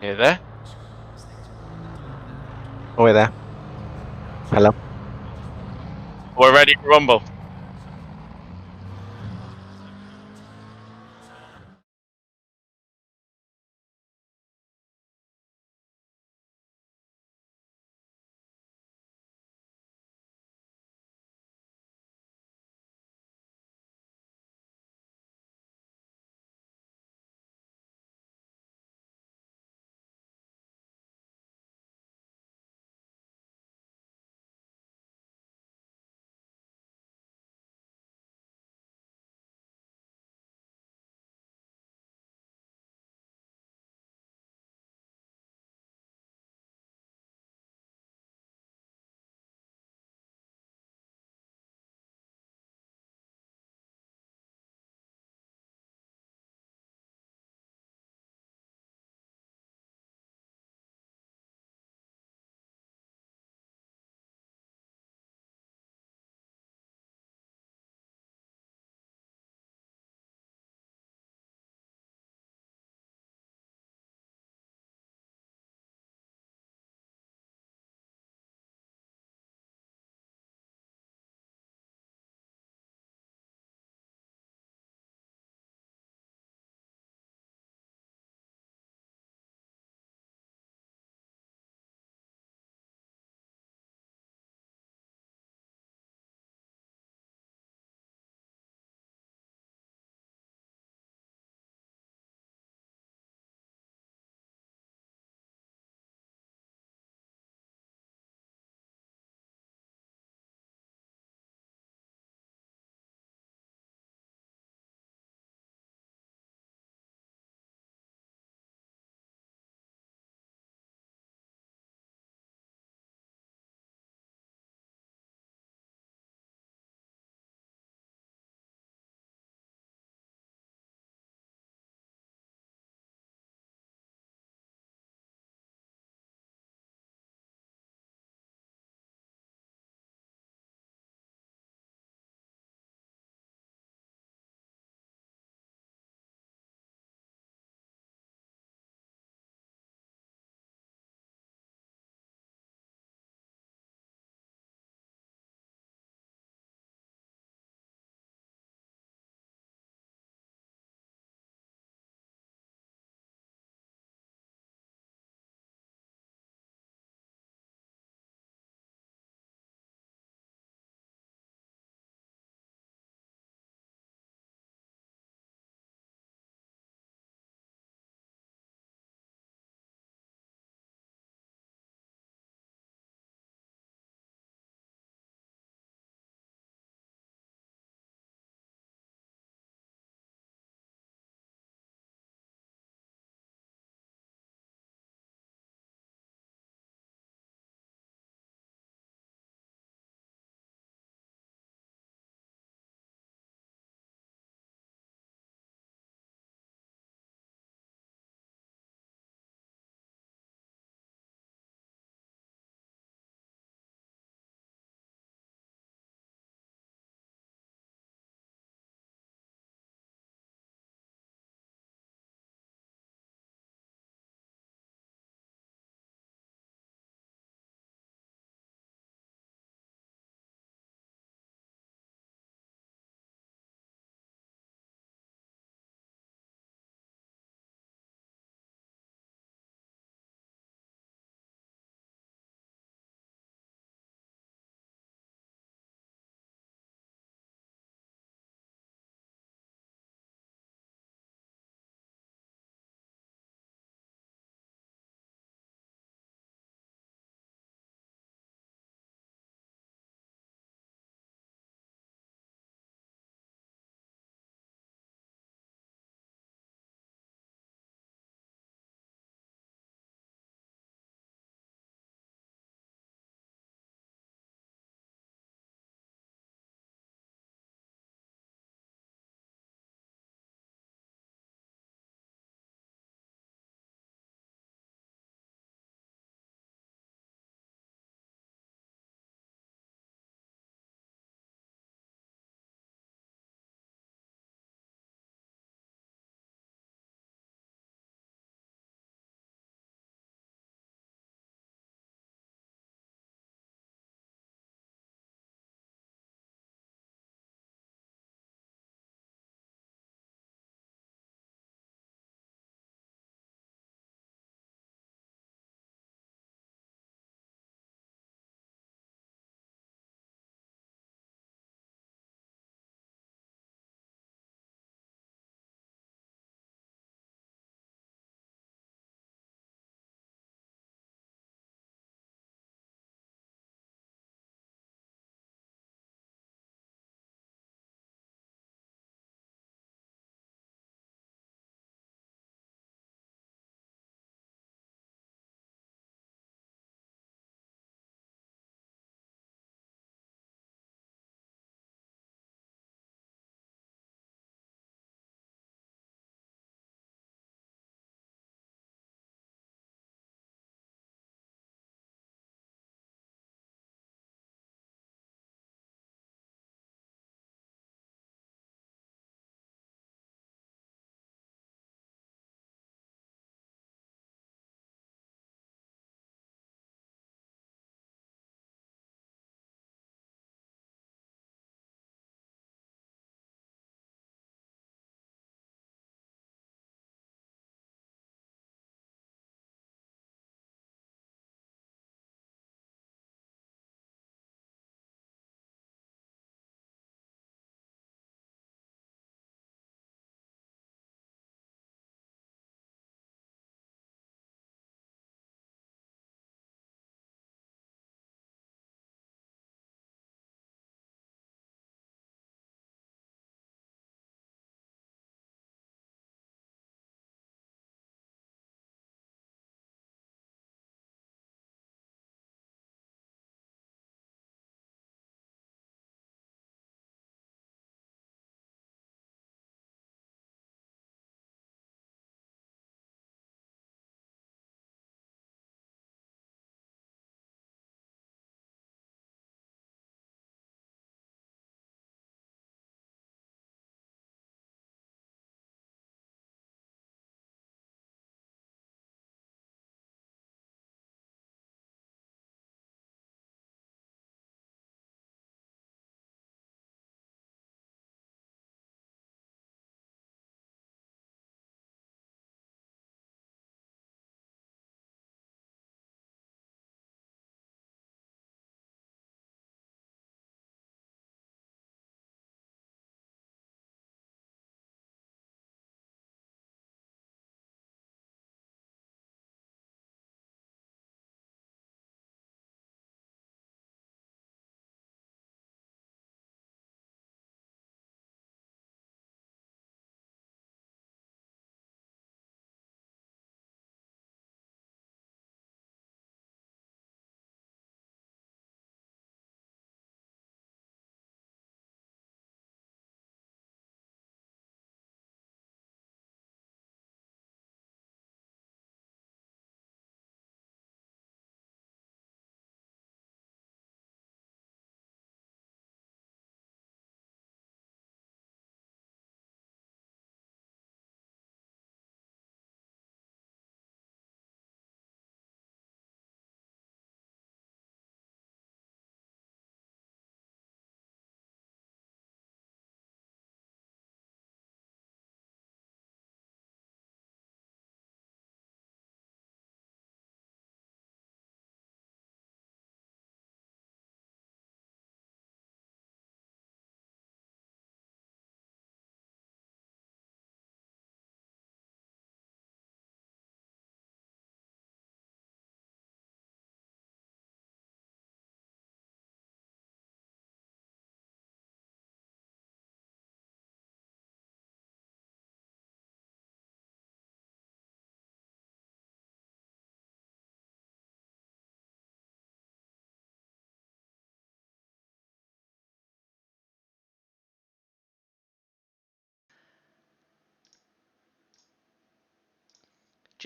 You there? Oh, we're there. Hello. We're ready to rumble.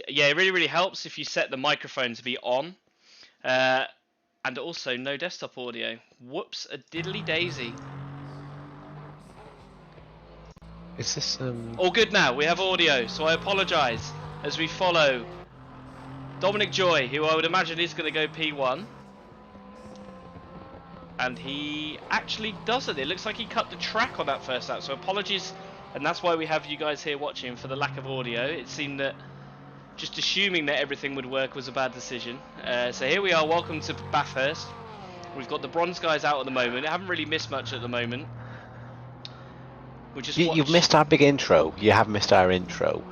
Yeah, it really helps if you set the microphone to be on. And also no desktop audio. Whoops, a diddly daisy. Is this All good now, we have audio, so I apologise as we follow Dominic Joy, who I would imagine is going to go P1. And he actually doesn't. It looks like he cut the track on that first lap, so apologies. And that's why we have you guys here watching for the lack of audio. It seemed that just assuming that everything would work was a bad decision. So here we are, welcome to Bathurst. We've got the bronze guys out at the moment. I haven't really missed much at the moment. We just you've missed our big intro. You have missed our intro.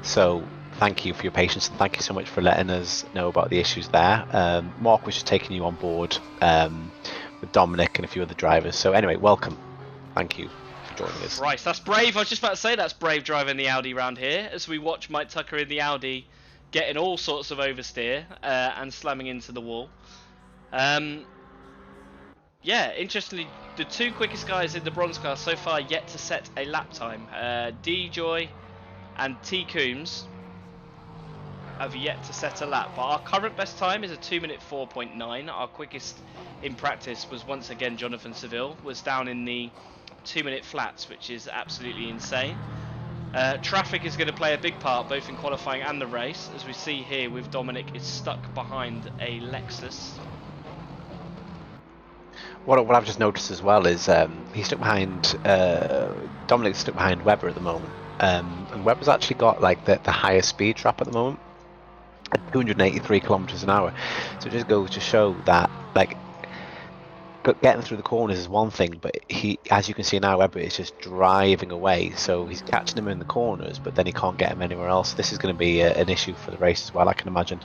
So thank you for your patience, and thank you so much for letting us know about the issues there. Mark was just taking you on board with Dominic and a few other drivers. So anyway, welcome. Thank you for joining us. Right, that's brave. I was just about to say that's brave driving the Audi round here as we watch Mike Tucker in the Audi getting all sorts of oversteer and slamming into the wall. Yeah, interestingly, the two quickest guys in the bronze class so far yet to set a lap time. D Joy and T Coombs have yet to set a lap, but our current best time is a 2:04 4.9. Our quickest in practice was once again Jonathan Seville, was down in the 2-minute flats, which is absolutely insane. Traffic is going to play a big part both in qualifying and the race, as we see here with Dominic is stuck behind a Lexus. What I've just noticed as well is he's stuck behind Dominic's stuck behind Webber at the moment, and Webber's actually got like the highest speed trap at the moment at 283 kilometers an hour. So it just goes to show that like getting through the corners is one thing, but he, as you can see now, Webber is just driving away. So he's catching him in the corners, but then he can't get him anywhere else. This is going to be an issue for the race as well, I can imagine.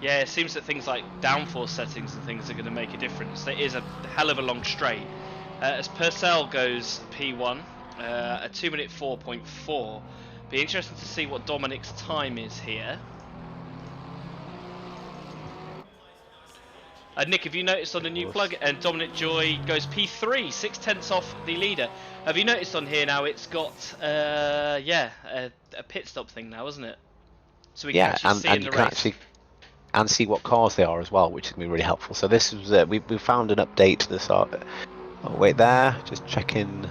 Yeah, it seems that things like downforce settings and things are going to make a difference. There is a hell of a long straight. As Purcell goes P1, a 2:04 4.4. Be interesting to see what Dominic's time is here. Nick, have you noticed on the new plug, and Dominic Joy goes P3, 6/10 off the leader. Have you noticed on here now it's got, a pit stop thing now, isn't it? So we can actually see in the race. And see what cars they are as well, which is going to be really helpful. So this is we found an update to this. Oh wait, there, just checking.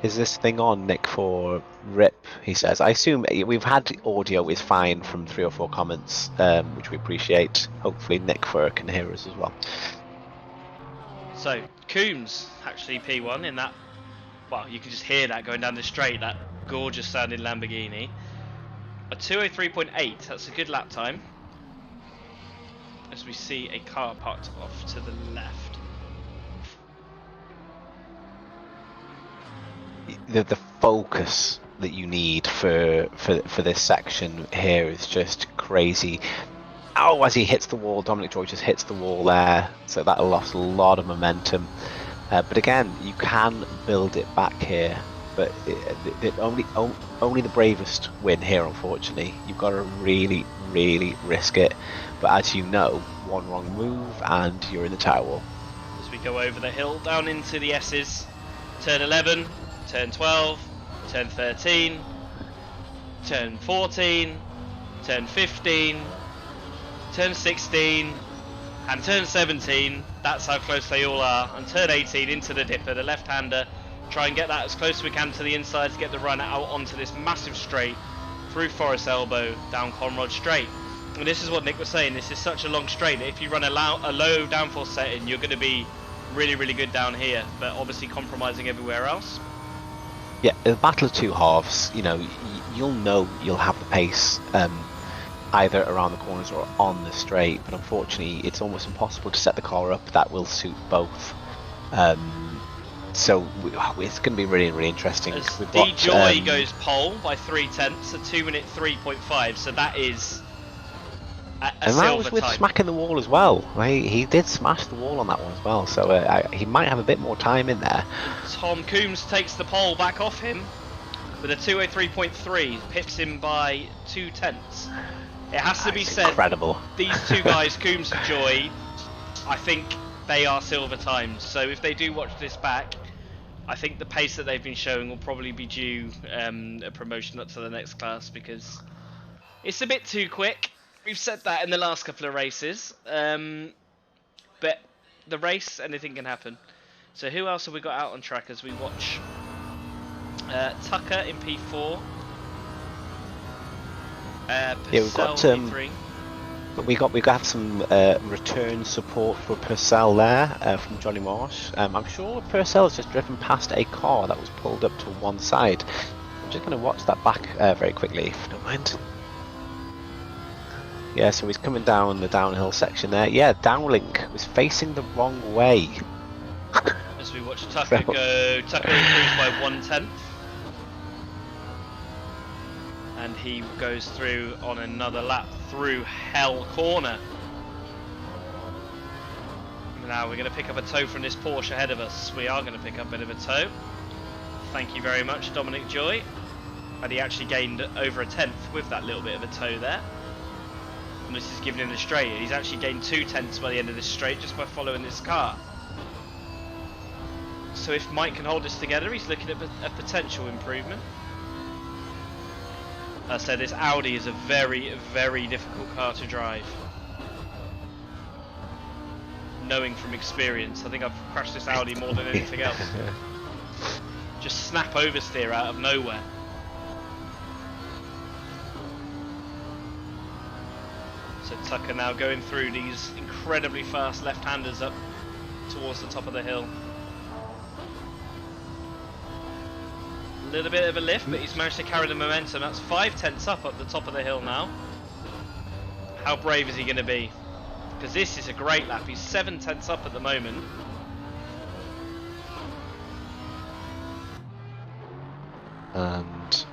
Is this thing on, Nick, for RIP? He says. I assume we've had audio is fine from 3 or 4 comments, which we appreciate. Hopefully Nick Furr can hear us as well. So Coombs actually P1 in that. Well, you can just hear that going down the straight. That gorgeous sounding Lamborghini. A 2:03.8. That's a good lap time. As we see a car parked off to the left. The focus that you need for this section here is just crazy. Oh, as he hits the wall, Dominic Joy just hits the wall there, so that lost a lot of momentum. But again, you can build it back here, but only the bravest win here, unfortunately. You've got to really risk it. But as you know, one wrong move and you're in the towel. As we go over the hill down into the S's, turn 11, turn 12, turn 13, turn 14, turn 15, turn 16, and turn 17. That's how close they all are. And turn 18 into the dipper, the left-hander. Try and get that as close as we can to the inside to get the run out onto this massive straight through Forest Elbow, down Conrod Straight. And this is what Nick was saying, this is such a long straight that if you run a low downforce setting, you're going to be really good down here, but obviously compromising everywhere else. Yeah, the battle of two halves, you know, you'll have the pace either around the corners or on the straight, but unfortunately it's almost impossible to set the car up that will suit both. So it's going to be really interesting. As D Joy goes pole by 3/10, a 2:03 3.5, so that is and that was with smacking the wall as well. He did smash the wall on that one as well, so he might have a bit more time in there. Tom Coombs takes the pole back off him with a 2:03.3, pips him by 2/10. It has to be said, incredible. These two guys, Coombs and Joy, I think they are silver times. So if they do watch this back, I think the pace that they've been showing will probably be due a promotion up to the next class, because It's a bit too quick. We've said that in the last couple of races. But the race, anything can happen. So who else have we got out on track as we watch? Tucker in P4. Yeah, we've got P3. we have some return support for Purcell there from Johnny Marsh. I'm sure Purcell has just driven past a car that was pulled up to one side. I'm just going to watch that back very quickly, if you don't mind. Yeah, so he's coming down the downhill section there. Yeah, Dowling was facing the wrong way. As we watch Tucker go, Tucker improves by 1/10. And he goes through on another lap through Hell Corner. Now we're going to pick up a tow from this Porsche ahead of us. We are going to pick up a bit of a tow. Thank you very much, Dominic Joy. And he actually gained over a 10th with that little bit of a tow there. And this is giving him the straight. He's actually gained 2/10 by the end of this straight just by following this car. So if Mike can hold this together, he's looking at a potential improvement. As I said, this Audi is a very, very difficult car to drive. Knowing from experience, I think I've crashed this Audi more than anything else. Just snap oversteer out of nowhere. So Tucker now going through these incredibly fast left-handers up towards the top of the hill. A little bit of a lift, but he's managed to carry the momentum. That's 5/10 up the top of the hill now. How brave is he going to be? Because this is a great lap. He's 7/10 up at the moment. And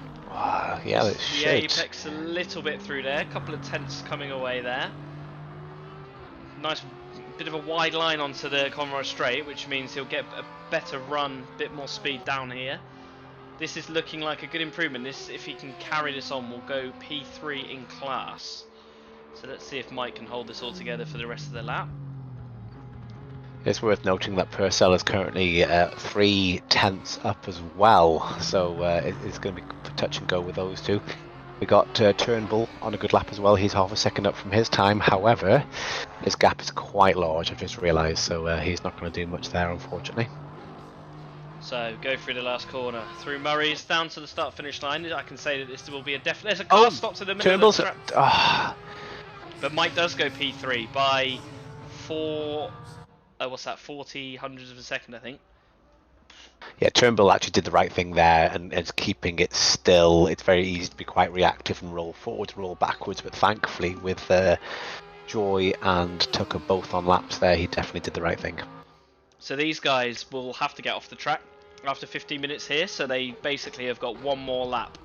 yeah, it should. The apex a little bit through there. A couple of tenths coming away there. Nice bit of a wide line onto the Conroy straight, which means he'll get a better run, bit more speed down here. This is looking like a good improvement. This, if he can carry this on, will go P3 in class. So let's see if Mike can hold this all together for the rest of the lap. It's worth noting that Purcell is currently 3/10 up as well, so it's going to be touch and go with those two. We got Turnbull on a good lap as well. He's half a second up from his time. However, his gap is quite large, I've just realised, so he's not going to do much there, unfortunately. So go through the last corner, through Murray's down to the start-finish line. I can say that this will be a definite. There's a car stopped in the middle Turnbull's of the track. But Mike does go P3 by 4. What's that? 40 hundredths of a second, I think. Yeah, Turnbull actually did the right thing there, and it's keeping it still. It's very easy to be quite reactive and roll forwards, roll backwards, but thankfully with Joy and Tucker both on laps there, he definitely did the right thing. So these guys will have to get off the track after 15 minutes here, so they basically have got one more lap.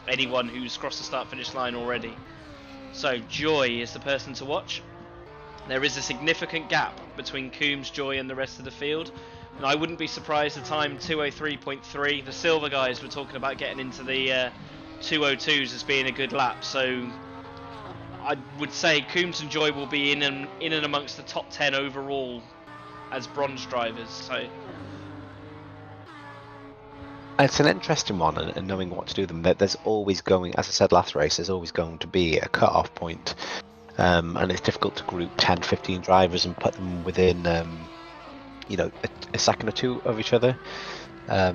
Anyone who's crossed the start-finish line already. So Joy is the person to watch. There is a significant gap between Coombs, Joy and the rest of the field. And I wouldn't be surprised the time 2:03.3. The silver guys were talking about getting into the 2:02s as being a good lap. So I would say Coombs and Joy will be in and amongst the top 10 overall as bronze drivers. So it's an interesting one, and knowing what to do with them. There's always going, as I said last race, there's always going to be a cut-off point. And it's difficult to group 10, 15 drivers and put them within, you know, a second or two of each other. I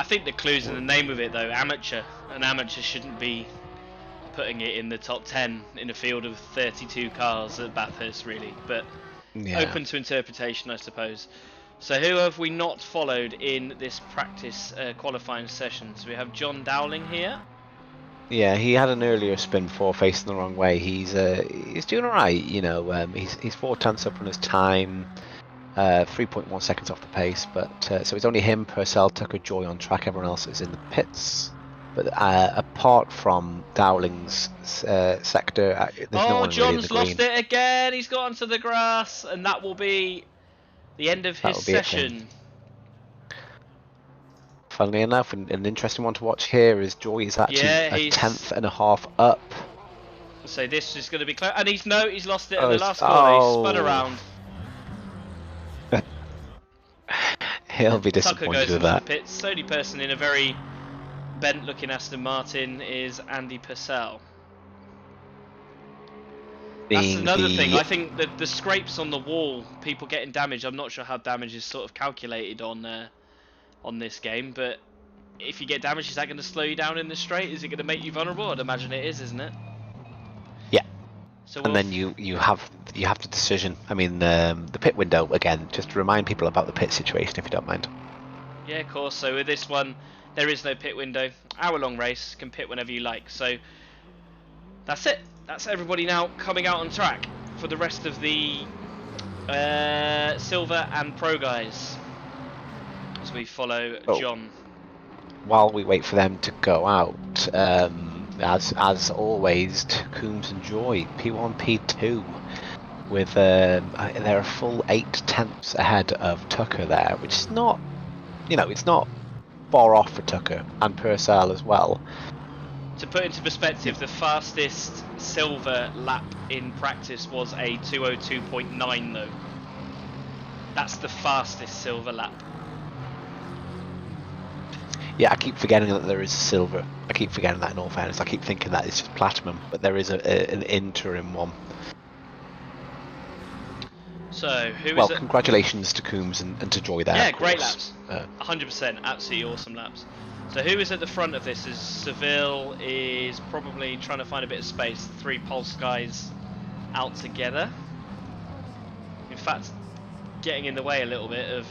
think the clue's in the name of it, though. Amateur. An amateur shouldn't be putting it in the top 10 in a field of 32 cars at Bathurst, really. But yeah. Open to interpretation, I suppose. So who have we not followed in this practice qualifying session? So we have John Dowling here. Yeah, he had an earlier spin before facing the wrong way. He's doing all right, you know. He's 4/10 up on his time, 3.1 seconds off the pace. But so it's only him, Purcell, Tucker, Joy on track. Everyone else is in the pits. But apart from Dowling's sector, there's no one John's really in the green. lost it again. He's got onto the grass, and that will be the end of his session. Funnily enough, an interesting one to watch here is Joy is actually a 10.5 up. So this is going to be close, and he's lost it in the last corner. He spun around. He'll be disappointed with that. Tucker goes into the pits. Only person in a very bent looking Aston Martin is Andy Purcell. That's another thing. I think that the scrapes on the wall, people getting damaged. I'm not sure how damage is sort of calculated on this game, but if you get damaged, is that going to slow you down in the straight? Is it going to make you vulnerable? I'd imagine it is, isn't it? Yeah. So and then you have the decision. I mean, the pit window again. Just to remind people about the pit situation, if you don't mind. Yeah, of course. So with this one, there is no pit window. Hour-long race, can pit whenever you like. So that's it. That's everybody now coming out on track for the rest of the Silver and Pro guys. As we follow John. While we wait for them to go out, as always, Coombs and Joy, P1, P2, with they're a full 8 tenths ahead of Tucker there, which is not, it's not far off for Tucker and Purcell as well. To put into perspective, the fastest Silver lap in practice was a 2:02.9 though. That's the fastest Silver lap. Yeah, I keep forgetting that there is Silver. I keep forgetting that in all fairness. I keep thinking that it's just Platinum, but there is an interim one. So, well, congratulations to Coombs and to Joy there. Yeah, great laps. 100%, absolutely awesome laps. So who is at the front of this? Is Seville is probably trying to find a bit of space. 3 Pulse guys out together. In fact, getting in the way a little bit of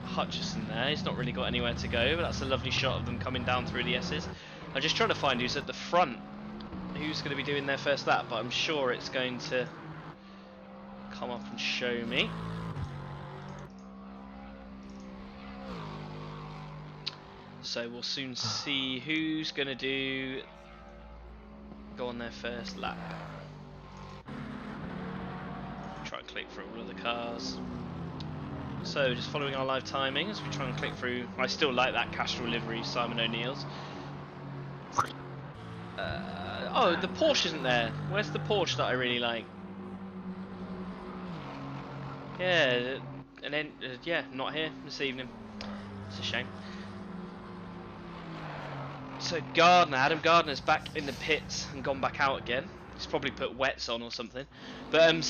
Hutchison there. He's not really got anywhere to go, but that's a lovely shot of them coming down through the S's. I'm just trying to find who's at the front. Who's going to be doing their first lap, but I'm sure it's going to come up and show me. So we'll soon see who's going to go on their first lap. Try and click through all of the cars. So just following our live timing as we try and click through. I still like that Castrol livery, Simon O'Neill's. Oh, the Porsche isn't there. Where's the Porsche that I really like? Yeah, and then yeah, not here this evening. It's a shame. So Adam Gardner's back in the pits and gone back out again. He's probably put wets on or something. But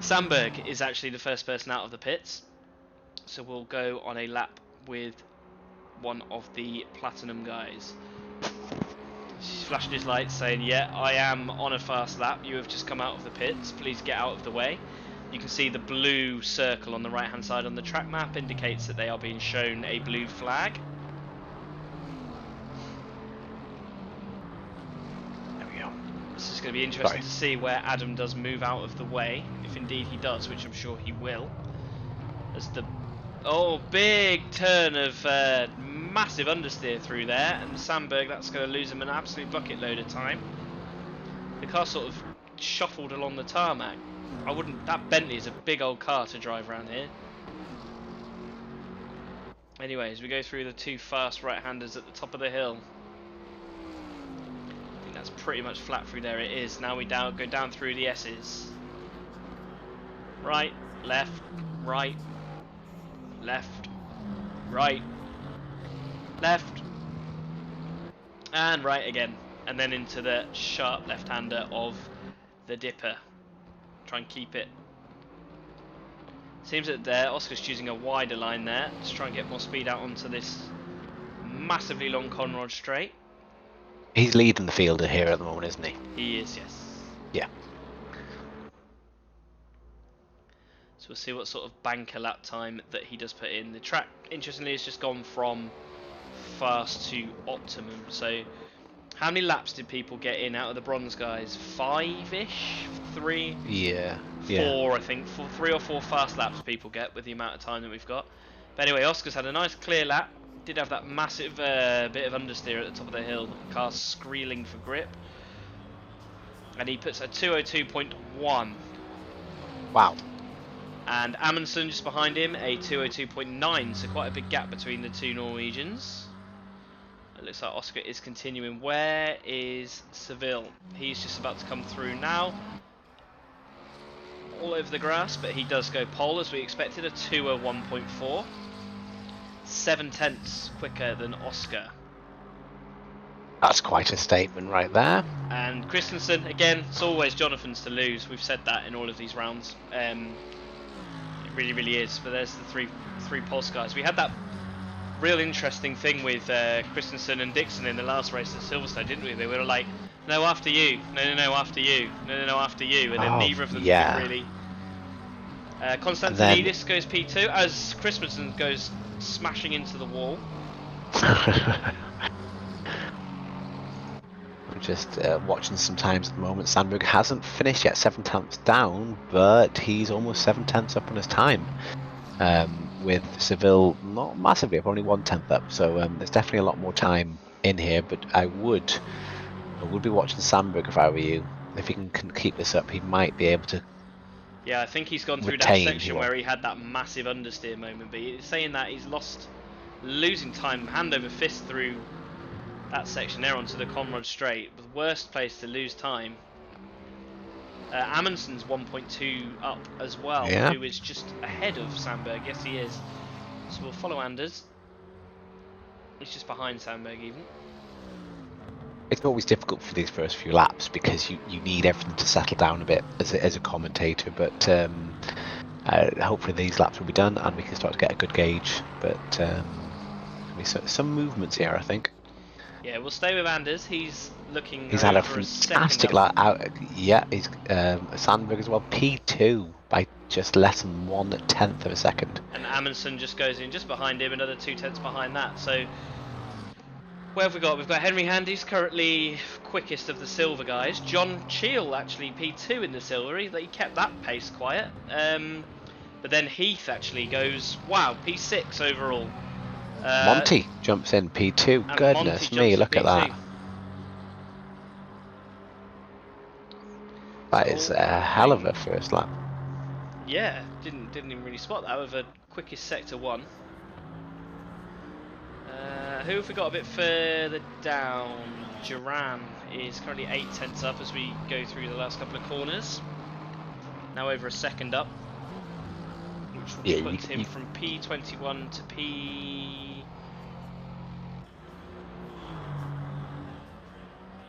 Sandberg is actually the first person out of the pits. So we'll go on a lap with one of the Platinum guys. He's flashing his lights saying, yeah, I am on a fast lap. You have just come out of the pits. Please get out of the way. You can see the blue circle on the right hand side on the track map indicates that they are being shown a blue flag. This is going to be interesting to see where Adam does move out of the way, if indeed he does, which I'm sure he will. As the big turn of massive understeer through there, and Sandberg, that's going to lose him an absolute bucket load of time. The car sort of shuffled along the tarmac. That Bentley is a big old car to drive around here. Anyways, we go through the 2 fast right-handers at the top of the hill. That's pretty much flat through there. It is. Now we go down through the S's. Right, left, right, left, right, left, and right again. And then into the sharp left-hander of the Dipper. Try and keep it. Seems that there, Oscar's choosing a wider line there to try and get more speed out onto this massively long Conrod straight. He's leading the fielder here at the moment, isn't he? He is, yes. Yeah. So we'll see what sort of banker lap time that he does put in. The track, interestingly, has just gone from fast to optimum. So how many laps did people get in out of the bronze guys? 5-ish? 3? Yeah. 4, I think. 3 or 4 fast laps people get with the amount of time that we've got. But anyway, Oscar's had a nice clear lap. Did have that massive bit of understeer at the top of the hill. The car squealing for grip. And he puts a 2:02.1. Wow. And Amundsen just behind him, a 2:02.9. So quite a big gap between the 2 Norwegians. It looks like Oscar is continuing. Where is Seville? He's just about to come through now. All over the grass, but he does go pole as we expected, a 2:01.4. 7/10 quicker than Oscar. That's quite a statement right there. And Christensen, again, it's always Jonathan's to lose. We've said that in all of these rounds. It really, really is. But there's the three Pulse guys. We had that real interesting thing with Christensen and Dixon in the last race at Silverstone, didn't we? They were like, no, after you. No, after you. No, after you. And then neither of them could really... Konstantinidis goes P2 as Christensen goes smashing into the wall. I'm just watching some times at the moment. Sandberg hasn't finished yet, 7/10 down, but he's almost 7/10 up on his time. With Seville not massively up, only 1/10 up, so there's definitely a lot more time in here. But I would be watching Sandberg if I were you. If he can keep this up, he might be able to. Yeah, I think he's gone through that section where he had that massive understeer moment. But saying that, he's losing time hand over fist through that section there onto the Conrad Straight. The worst place to lose time. Amundsen's 1.2 up as well, who is just ahead of Sandberg. Yes, he is. So we'll follow Anders. He's just behind Sandberg even. It's always difficult for these first few laps because you need everything to settle down a bit as a commentator, but hopefully these laps will be done and we can start to get a good gauge. But some movements here, I think. Yeah, we'll stay with Anders. He's looking. He's had a fantastic lap out. Yeah, he's Sandberg as well. P2 by just less than 1/10 of a second. And Amundsen just goes in just behind him, another 2/10 behind that. So where have we got? We've got Henry Handy's currently quickest of the silver guys. John Cheel actually P2 in the silver. He kept that pace quiet. But then Heath actually goes, wow, P6 overall. Monty jumps in P2. Goodness me, look at that. That is a hell of a first lap. Yeah, didn't even really spot that with a quickest sector 1. Who have we got a bit further down? Duran is currently 8/10 up as we go through the last couple of corners. Now over a second up, which will put him from P21 to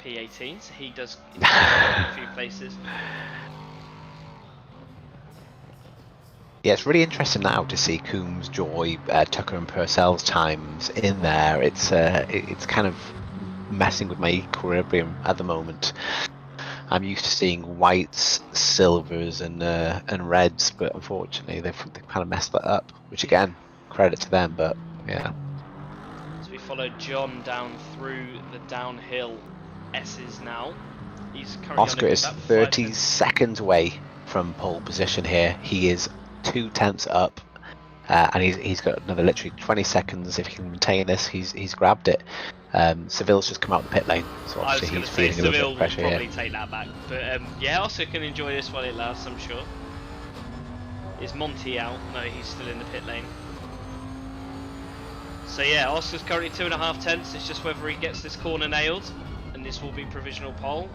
P18, so he does a few places. Yeah, it's really interesting now to see Coombs, Joy, Tucker and Purcell's times in there. It's kind of messing with my equilibrium at the moment. I'm used to seeing whites, silvers and reds, but unfortunately they've kind of messed that up, which again, credit to them, but yeah. So we follow John down through the downhill S's now. He's currently Oscar is 30 seconds away from pole position here. He is 2/10 up, and he's got another literally 20 seconds. If he can maintain this, he's grabbed it. Seville's just come out the pit lane, so obviously he's feeling a little bit of pressure here. Seville will probably take that back, but yeah, Oscar can enjoy this while it lasts, I'm sure. Is Monty out? No, he's still in the pit lane. So yeah, Oscar's currently 2.5/10. It's just whether he gets this corner nailed, and this will be provisional pole.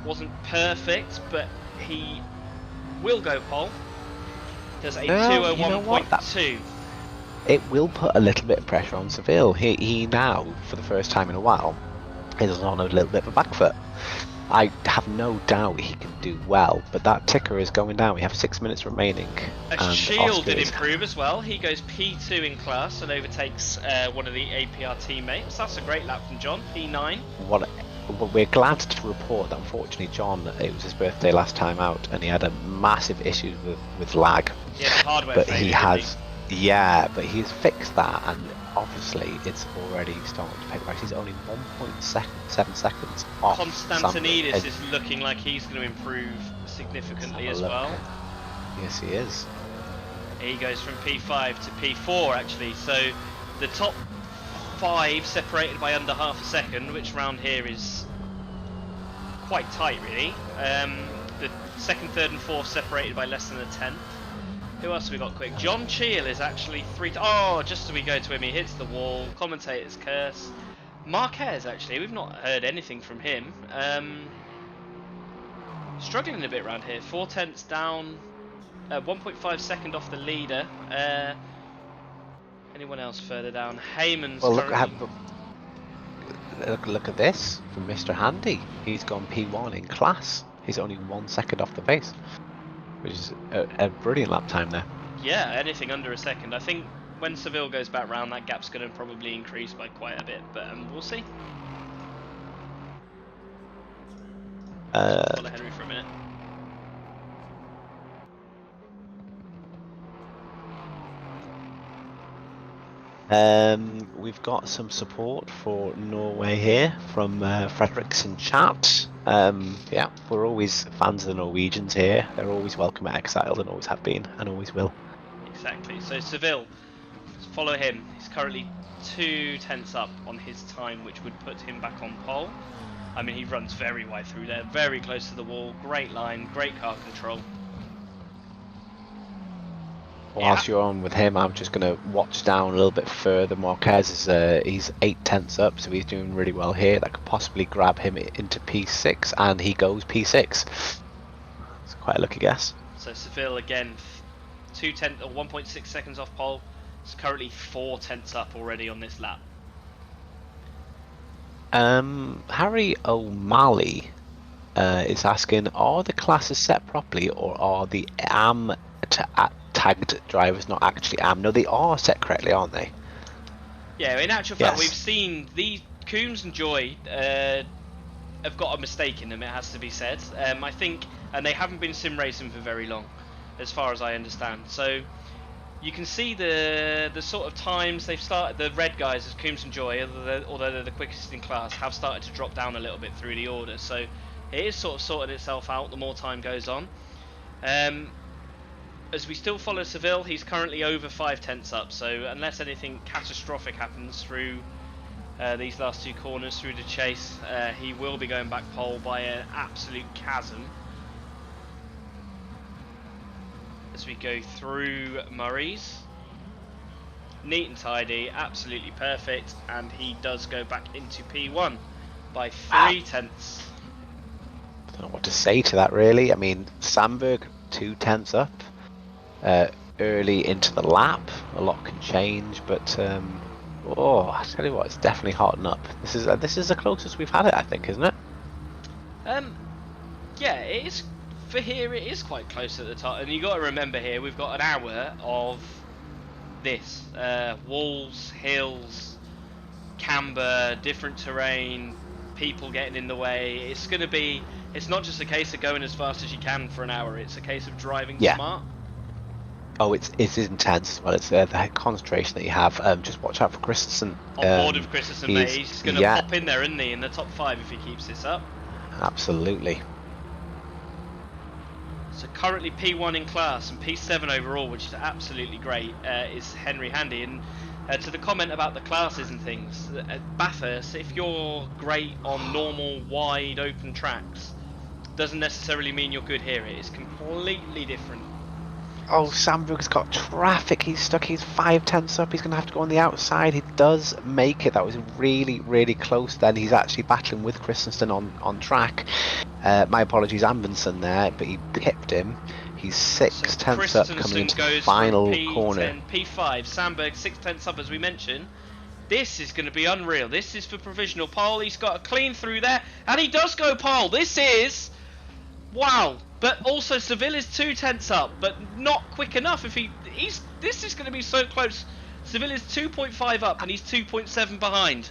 Wasn't perfect, but he will go pole. Does a 2:01.2. It will put a little bit of pressure on Seville. He now, for the first time in a while, is on a little bit of a back foot. I have no doubt he can do well, but that ticker is going down. We have 6 minutes remaining. Shield did improve as well. He goes P2 in class and overtakes one of the APR teammates. That's a great lap from John, P9. We're glad to report that unfortunately John, it was his birthday last time out and he had a massive issue with lag. Yeah, the hardware but failure, he has, yeah, but he's fixed that and obviously it's already starting to pay the price. He's only 1.7 seconds off. Konstantinidis is looking like he's going to improve significantly as well. Yes, he is. He goes from P5 to P4 actually, so the top 5 separated by under half a second, which round here is quite tight really. The second, third and fourth separated by less than a tenth. Who else have we got quick? John Cheel is actually just as we go to him, he hits the wall. Commentator's curse. Marquez actually, we've not heard anything from him. Struggling a bit around here. 4/10 down, 1.5 second off the leader. Anyone else further down? Heyman's Well, currently... look at this from Mr. Handy. He's gone P1 in class. He's only 1 second off the pace, which is a brilliant lap time there. Yeah, anything under a second. I think when Seville goes back round, that gap's going to probably increase by quite a bit, but we'll see. Follow Henry for a minute. We've got some support for Norway here from Frederickson chat. Yeah, we're always fans of the Norwegians here. They're always welcome at Exiled and always have been and always will. Exactly. So Seville, follow him. He's currently 2 tenths up on his time, which would put him back on pole. I mean, he runs very wide through there, very close to the wall. Great line, great car control. Whilst you're on with him, I'm just going to watch down a little bit further. Marquez is he's 8 tenths up, so he's doing really well here. That could possibly grab him into P6, and he goes P6. It's quite a lucky guess. So Seville again, 2 tenths or 1.6 seconds off pole. It's currently 4 tenths up already on this lap. Harry O'Malley is asking: are the classes set properly, or are the AM tagged drivers not actually AM? No, they are set correctly, aren't they? Yeah, in actual fact, Yes. we've seen these Coombs and Joy have got a mistake in them, it has to be said. I think, and they haven't been sim racing for very long, as far as I understand. So you can see the sort of times they've started. The red guys, as Coombs and Joy, although they're the quickest in class, have started to drop down a little bit through the order. So it is sort of sorted itself out the more time goes on. As we still follow Seville, he's currently over 5 tenths up, so unless anything catastrophic happens through these last 2 corners through the chase, he will be going back pole by an absolute chasm. As we go through Murray's, neat and tidy, absolutely perfect, and he does go back into P1 by 3 tenths. I don't know what to say to that, really. I mean, Sandberg 2 tenths up. Early into the lap, a lot can change, but oh, I tell you what, it's definitely hotting up. This is the closest we've had it, I think, isn't it? Yeah, it is. For here, it is quite close at the top, and you got to remember here we've got an hour of this walls, hills, camber, different terrain, people getting in the way. It's going to be. It's not just a case of going as fast as you can for an hour. It's a case of driving smart. Oh, it's intense as well. It's the concentration that you have. Just watch out for Christensen. On board of Christensen, mate. He's going to pop in there, isn't he, in the top 5 if he keeps this up. Absolutely. So currently P1 in class and P7 overall, which is absolutely great, is Henry Handy. And to the comment about the classes and things, at Bathurst, if you're great on normal, wide, open tracks, doesn't necessarily mean you're good here. It is completely different. Oh, Sandberg's got traffic. He's stuck. He's 5 tenths up. He's going to have to go on the outside. He does make it. That was really, really close then. He's actually battling with Christensen on track. My apologies, Amundsen there, but he pipped him. He's 6 tenths up coming into the final corner. P5, Sandberg 6 tenths up, as we mentioned. This is going to be unreal. This is for provisional pole. He's got a clean through there, and he does go pole. This is... wow. But also Seville is 2 tenths up, but not quick enough. If this is going to be so close. Seville is 2.5 up, and he's 2.7 behind.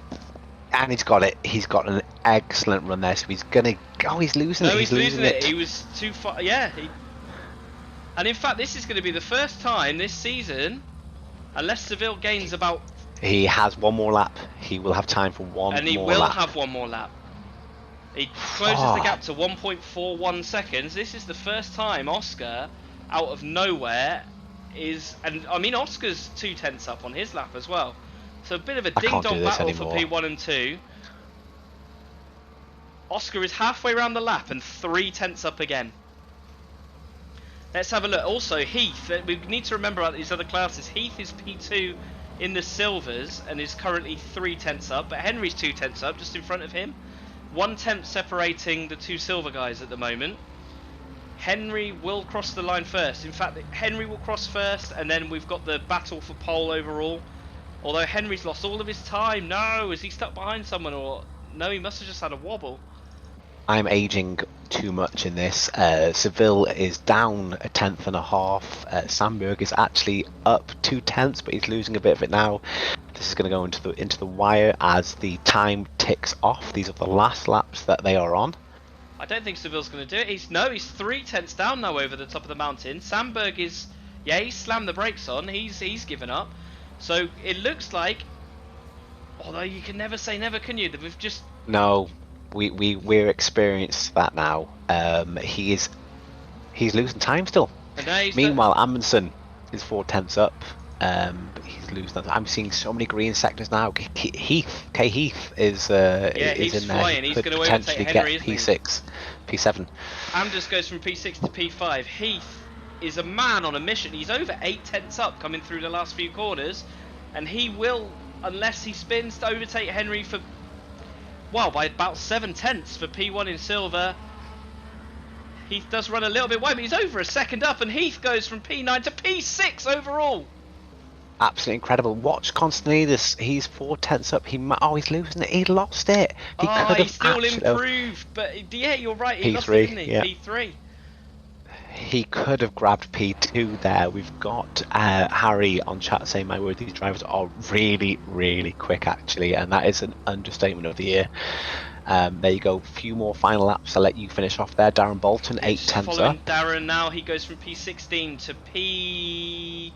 And he's got it. He's got an excellent run there. So he's gonna. Oh, he's losing it. He's losing it. He was too far. Yeah. And in fact, this is going to be the first time this season, unless Seville gains about. He has 1 more lap. He will have time for one more lap. And he will have 1 more lap. He closes the gap to 1.41 seconds. This is the first time Oscar, out of nowhere, is... and I mean, Oscar's 2 tenths up on his lap as well. So a bit of a ding-dong battle for P1 and 2. Oscar is halfway around the lap and 3 tenths up again. Let's have a look. Also, Heath, we need to remember about these other classes. Heath is P2 in the silvers and is currently 3 tenths up, but Henry's 2 tenths up just in front of him. 1 tenth separating the 2 silver guys at the moment. Henry will cross the line first. In fact, Henry will cross first, and then we've got the battle for pole overall. Although Henry's lost all of his time. No, is he stuck behind someone, or no? He must have just had a wobble. I'm aging too much in this. Seville is down a tenth and a half. Sandberg is actually up 2/10, but he's losing a bit of it now. This is going to go into the wire as the time ticks off. These are the last laps that they are on. I don't think Seville's going to do it. He's 3/10 down now over the top of the mountain. Sandberg is, yeah, he's slammed the brakes on. He's given up. So it looks like, although you can never say never, can you? That we've just No, we're experienced that now. He's losing time still. Meanwhile, Amundsen is 4/10 up. But he's losing. I'm seeing so many green sectors now. Heath is he's in flying. there. He's Could going to potentially Henry, get P6, P7. Anders goes from P6 to P5. Heath is a man on a mission. He's over 8/10 up coming through the last few corners, and he will, unless he spins, to overtake Henry for, well, by about 7/10 for P1 in silver. Heath does run a little bit wide, but he's over a second up, and Heath goes from P9 to P6 overall. Absolutely incredible. Watch Constantinos. He's 4/10 up. He's losing it. He lost it. He could have he's still improved, but yeah, you're right. He P3, lost it, didn't he? yeah. P3. He could have grabbed P2 there. We've got Harry on chat saying, my word, these drivers are really, really quick, actually, and that is an understatement of the year. There you go. A few more final laps. I'll let you finish off there. Darren Bolton, 8/10 following up. Darren now. He goes from P16 to P10.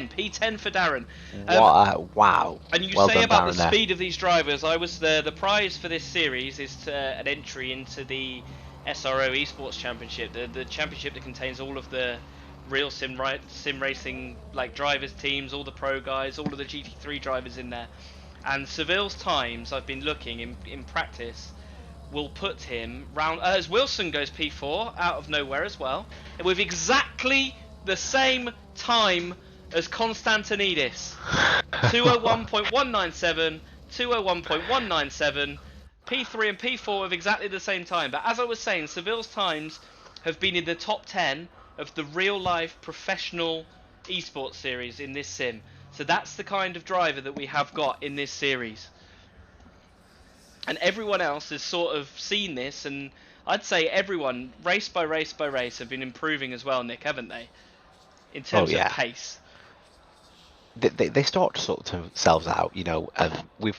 P10 for Darren. Wow. And you well say done, about Darren the speed of these drivers. I was the prize for this series is an entry into the SRO Esports Championship, the championship that contains all of the real sim racing like drivers teams, all the pro guys, all of the GT3 drivers in there. And Seville's times, I've been looking in practice, will put him round as Wilson goes P4 out of nowhere as well, with exactly the same time as Constantinidis. 201.197, 201.197, P3 and P4 with exactly the same time. But as I was saying, Seville's times have been in the top 10 of the real-life professional esports series in this sim. So that's the kind of driver that we have got in this series. And everyone else has sort of seen this, and I'd say everyone, race by race by race, have been improving as well, Nick, haven't they? In terms of pace. They start to sort themselves out, you know. We've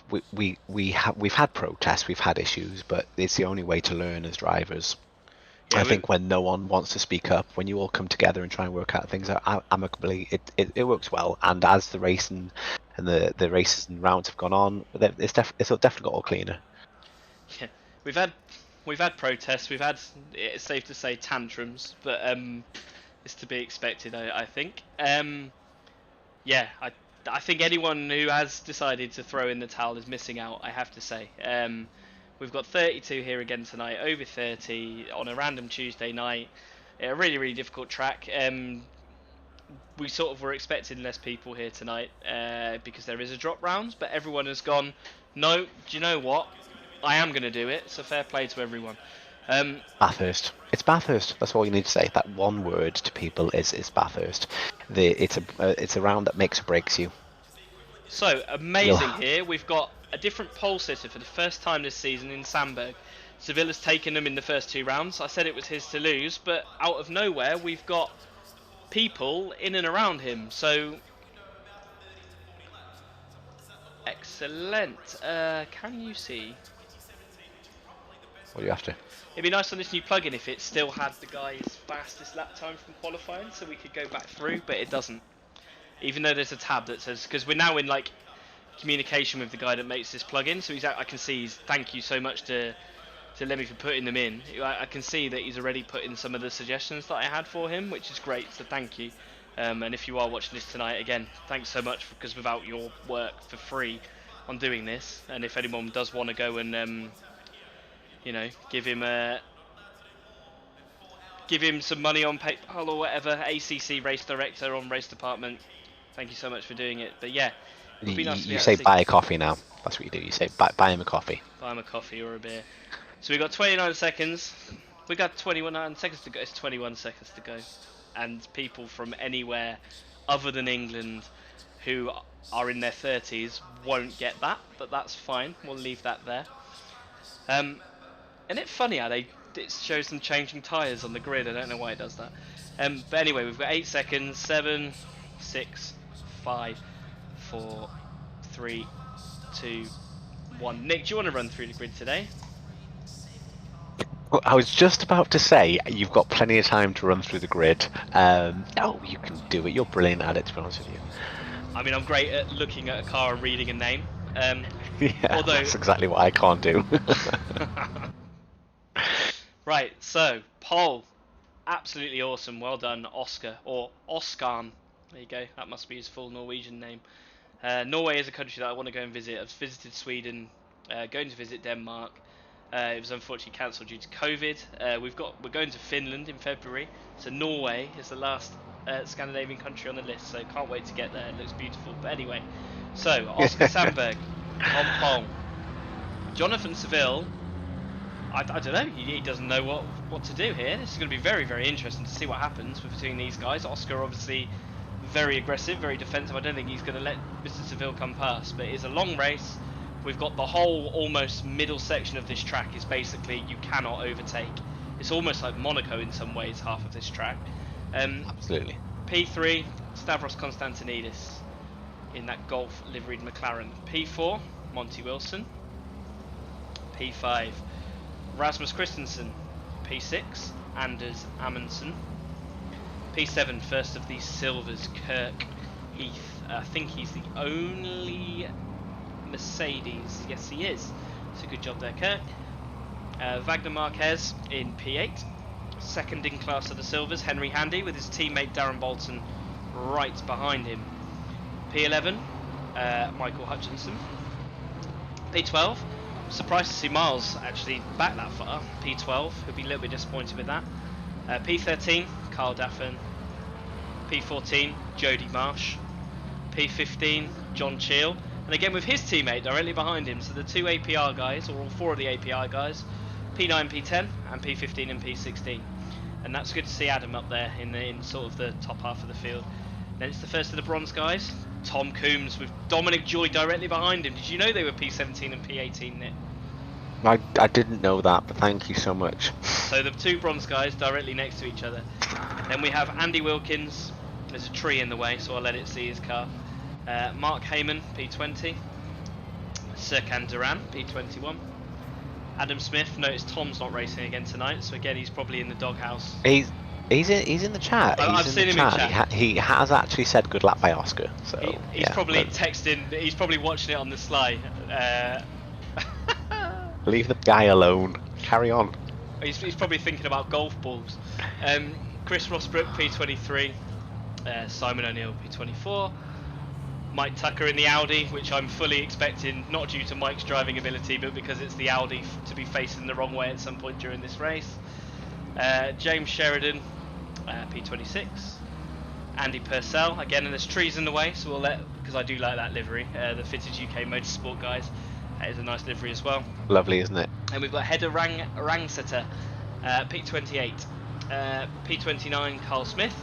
had protests, we've had issues, but it's the only way to learn as drivers. Yeah, I think when no one wants to speak up, when you all come together and try and work out things amicably, it works well. And as the race and the races and rounds have gone on, it's definitely got all cleaner. Yeah, we've had protests, we've had, it's safe to say, tantrums, but it's to be expected, I think. Yeah, I think anyone who has decided to throw in the towel is missing out, I have to say. We've got 32 here again tonight, over 30 on a random Tuesday night. A really, really difficult track. We sort of were expecting less people here tonight because there is a drop round, but everyone has gone, no, do you know what? I am going to do it, so fair play to everyone. Bathurst. It's Bathurst. That's all you need to say. That one word to people is Bathurst. It's a round that makes or breaks you. So amazing here. We've got a different pole sitter for the first time this season in Sandberg. Seville has taken them in the first two rounds. I said it was his to lose, but out of nowhere we've got people in and around him. So excellent. Can you see? What are you after? It'd be nice on this new plugin if it still had the guy's fastest lap time from qualifying, so we could go back through, but it doesn't. Even though there's a tab that says, because we're now in like communication with the guy that makes this plugin, so I can see he's, thank you so much to Lemmy for putting them in. I can see that he's already put in some of the suggestions that I had for him, which is great, so thank you. And if you are watching this tonight, again, thanks so much, because without your work for free on doing this, and if anyone does want to go and you know, give him some money on PayPal or whatever. ACC Race Director on Race Department. Thank you so much for doing it. But yeah, it would be nice to be you say buy a coffee now. That's what you do. You say buy him a coffee. Buy him a coffee or a beer. So we got 29 seconds. We got 21 seconds to go. It's 21 seconds to go, and people from anywhere other than England who are in their 30s won't get that, but that's fine. We'll leave that there. Isn't it funny how it shows them changing tyres on the grid? I don't know why it does that. But anyway, we've got 8 seconds. 7, 6, 5, 4, 3, 2, 1. Nick, do you want to run through the grid today? Well, I was just about to say, you've got plenty of time to run through the grid. No, you can do it. You're brilliant at it, to be honest with you. I mean, I'm great at looking at a car and reading a name. Yeah, although... that's exactly what I can't do. Right, so, pole. Absolutely awesome. Well done, Oscar. Or Oskan. There you go. That must be his full Norwegian name. Norway is a country that I want to go and visit. I've visited Sweden, going to visit Denmark. It was unfortunately cancelled due to COVID. We're going to Finland in February. So Norway is the last Scandinavian country on the list. So can't wait to get there. It looks beautiful. But anyway, so Oscar Sandberg on pole. Jonathan Seville. I don't know. He doesn't know what to do here. This is going to be very, very interesting to see what happens between these guys. Oscar obviously very aggressive, very defensive. I don't think he's going to let Mr. Seville come past. But it's a long race. We've got the whole almost middle section of this track is basically you cannot overtake. It's almost like Monaco in some ways, half of this track. Absolutely. P3, Stavros Konstantinidis in that Golf liveried McLaren. P4, Monty Wilson. P5, Rasmus Christensen. P6, Anders Amundsen. P7, first of the Silvers, Kirk Heath. I think he's the only Mercedes. Yes, he is. So good job there, Kirk. Wagner Marquez in P8. Second in class of the Silvers, Henry Handy with his teammate Darren Bolton right behind him. P11, Michael Hutchinson. P12, surprised to see Miles actually back that far. P12, he'll be a little bit disappointed with that. P13, Carl Daffin. P14, Jody Marsh. P15, John Cheel. And again with his teammate directly behind him. So the two APR guys, or all four of the APR guys, P9, P10, and P15 and P16. And that's good to see Adam up there in sort of the top half of the field. Then it's the first of the bronze guys, Tom Coombs with Dominic Joy directly behind him. Did you know they were P17 and P18, Nick? I didn't know that, but thank you so much. So the two bronze guys directly next to each other. Then we have Andy Wilkins. There's a tree in the way, so I'll let it see his car. Mark Heyman, P20. Serkan Duran, P21. Adam Smith. Notice Tom's not racing again tonight, so again he's probably in the doghouse. He's in the chat. I've seen him in chat. He has actually said good luck by Oscar. So he's probably texting. He's probably watching it on the sly. Leave the guy alone. Carry on. He's probably thinking about golf balls. Chris Rosbrook, P23. Simon O'Neill, P24. Mike Tucker in the Audi, which I'm fully expecting, not due to Mike's driving ability, but because it's the Audi to be facing the wrong way at some point during this race. James Sheridan, P26. Andy Purcell, again, and there's trees in the way, so we'll let, because I do like that livery, the Fitted UK Motorsport guys. That is a nice livery as well. Lovely, isn't it? And we've got Hedda Rangsetter, P28. P29, Carl Smith.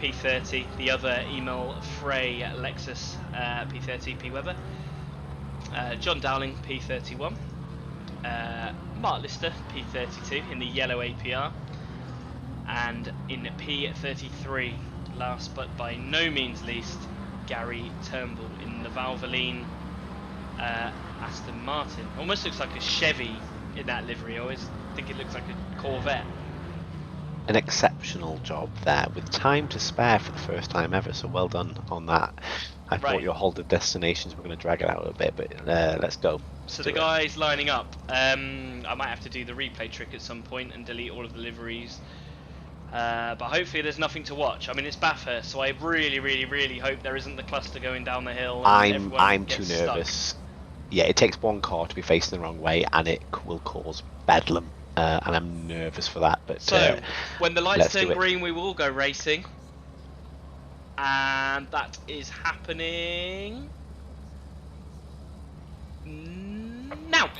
P30, the other Emil Frey Lexus, P30, P Weber. John Dowling, P31. Mark Lister, P32 in the yellow APR. And in P33, last but by no means least, Gary Turnbull in the Valvoline Aston Martin. Almost looks like a Chevy in that livery. I always think it looks like a Corvette. An exceptional job there with time to spare for the first time ever, so well done on that. I thought your hold of destinations were going to drag it out a bit, but let's go. So the guys lining up, I might have to do the replay trick at some point and delete all of the liveries, but hopefully there's nothing to watch. I mean, it's Bathurst, so I really, really, really hope there isn't the cluster going down the hill. And I'm too nervous. Stuck. Yeah, it takes one car to be facing the wrong way, and it will cause bedlam. And I'm nervous for that. But so when the lights turn green, we will go racing, and that is happening now.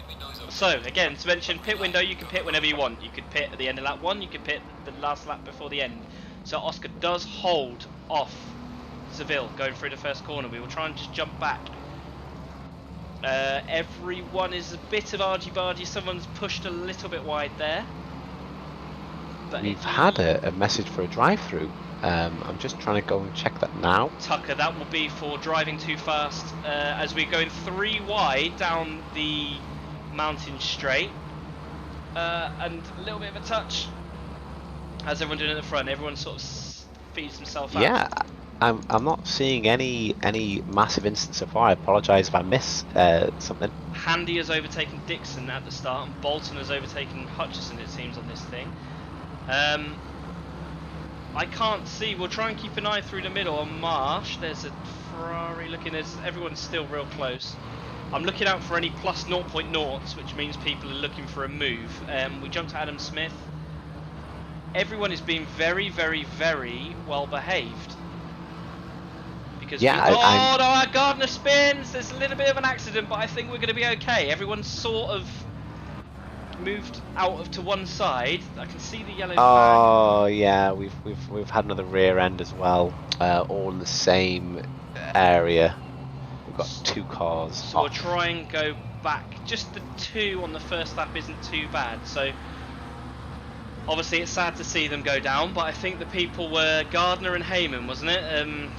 So again, to mention pit window, you can pit whenever you want. You could pit at the end of lap 1. You could pit the last lap before the end. So Oscar does hold off Seville going through the first corner. We will try and just jump back. Everyone is a bit of argy-bargy. Someone's pushed a little bit wide there. But We've had a message for a drive-through. I'm just trying to go and check that now. Tucker, that will be for driving too fast as we're going 3 wide down the mountain straight. And a little bit of a touch. How's everyone doing at the front? Everyone sort of feeds himself out. Yeah, I'm not seeing any massive incidents so far. I apologise if I miss something. Handy has overtaken Dixon at the start, and Bolton has overtaken Hutchison, it seems, on this thing. I can't see. We'll try and keep an eye through the middle on Marsh. There's a Ferrari looking. Everyone's still real close. I'm looking out for any plus 0.0s, which means people are looking for a move. We jumped to Adam Smith. Everyone is being very, very, very well behaved. Because yeah, no, our Gardner spins. There's a little bit of an accident, but I think we're going to be okay. Everyone's sort of moved out to one side. I can see the yellow flag. Oh yeah, we've had another rear end as well, all in the same area. We've got 2 cars. So we'll try and go back. Just the 2 on the first lap isn't too bad. So obviously it's sad to see them go down, but I think the people were Gardner and Heyman, wasn't it?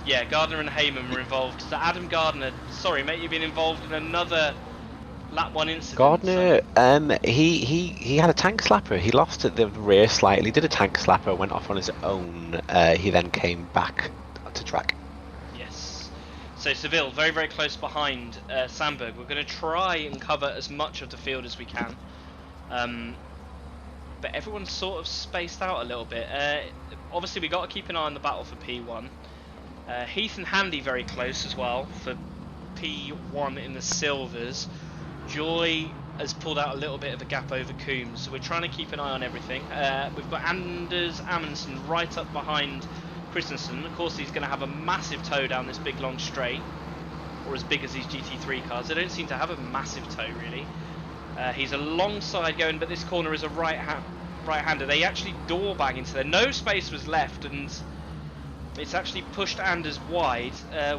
Yeah, Gardner and Heyman were involved. So Adam Gardner, sorry mate, you've been involved in another lap 1 incident. Gardner, so. He had a tank slapper. He lost at the rear slightly, did a tank slapper, went off on his own. He then came back to track. Yes. So Seville, very, very close behind Sandberg. We're going to try and cover as much of the field as we can. But everyone's sort of spaced out a little bit. Obviously, we got to keep an eye on the battle for P1. Heath and Handy very close as well for P1 in the silvers. Joy has pulled out a little bit of a gap over Coombs, so we're trying to keep an eye on everything. We've got Anders Amundsen right up behind Christensen. Of course, he's going to have a massive toe down this big long straight, or as big as these GT3 cars. They don't seem to have a massive toe really. He's alongside going, but this corner is a right-hander. They actually door bang into there. No space was left, and it's actually pushed Anders wide.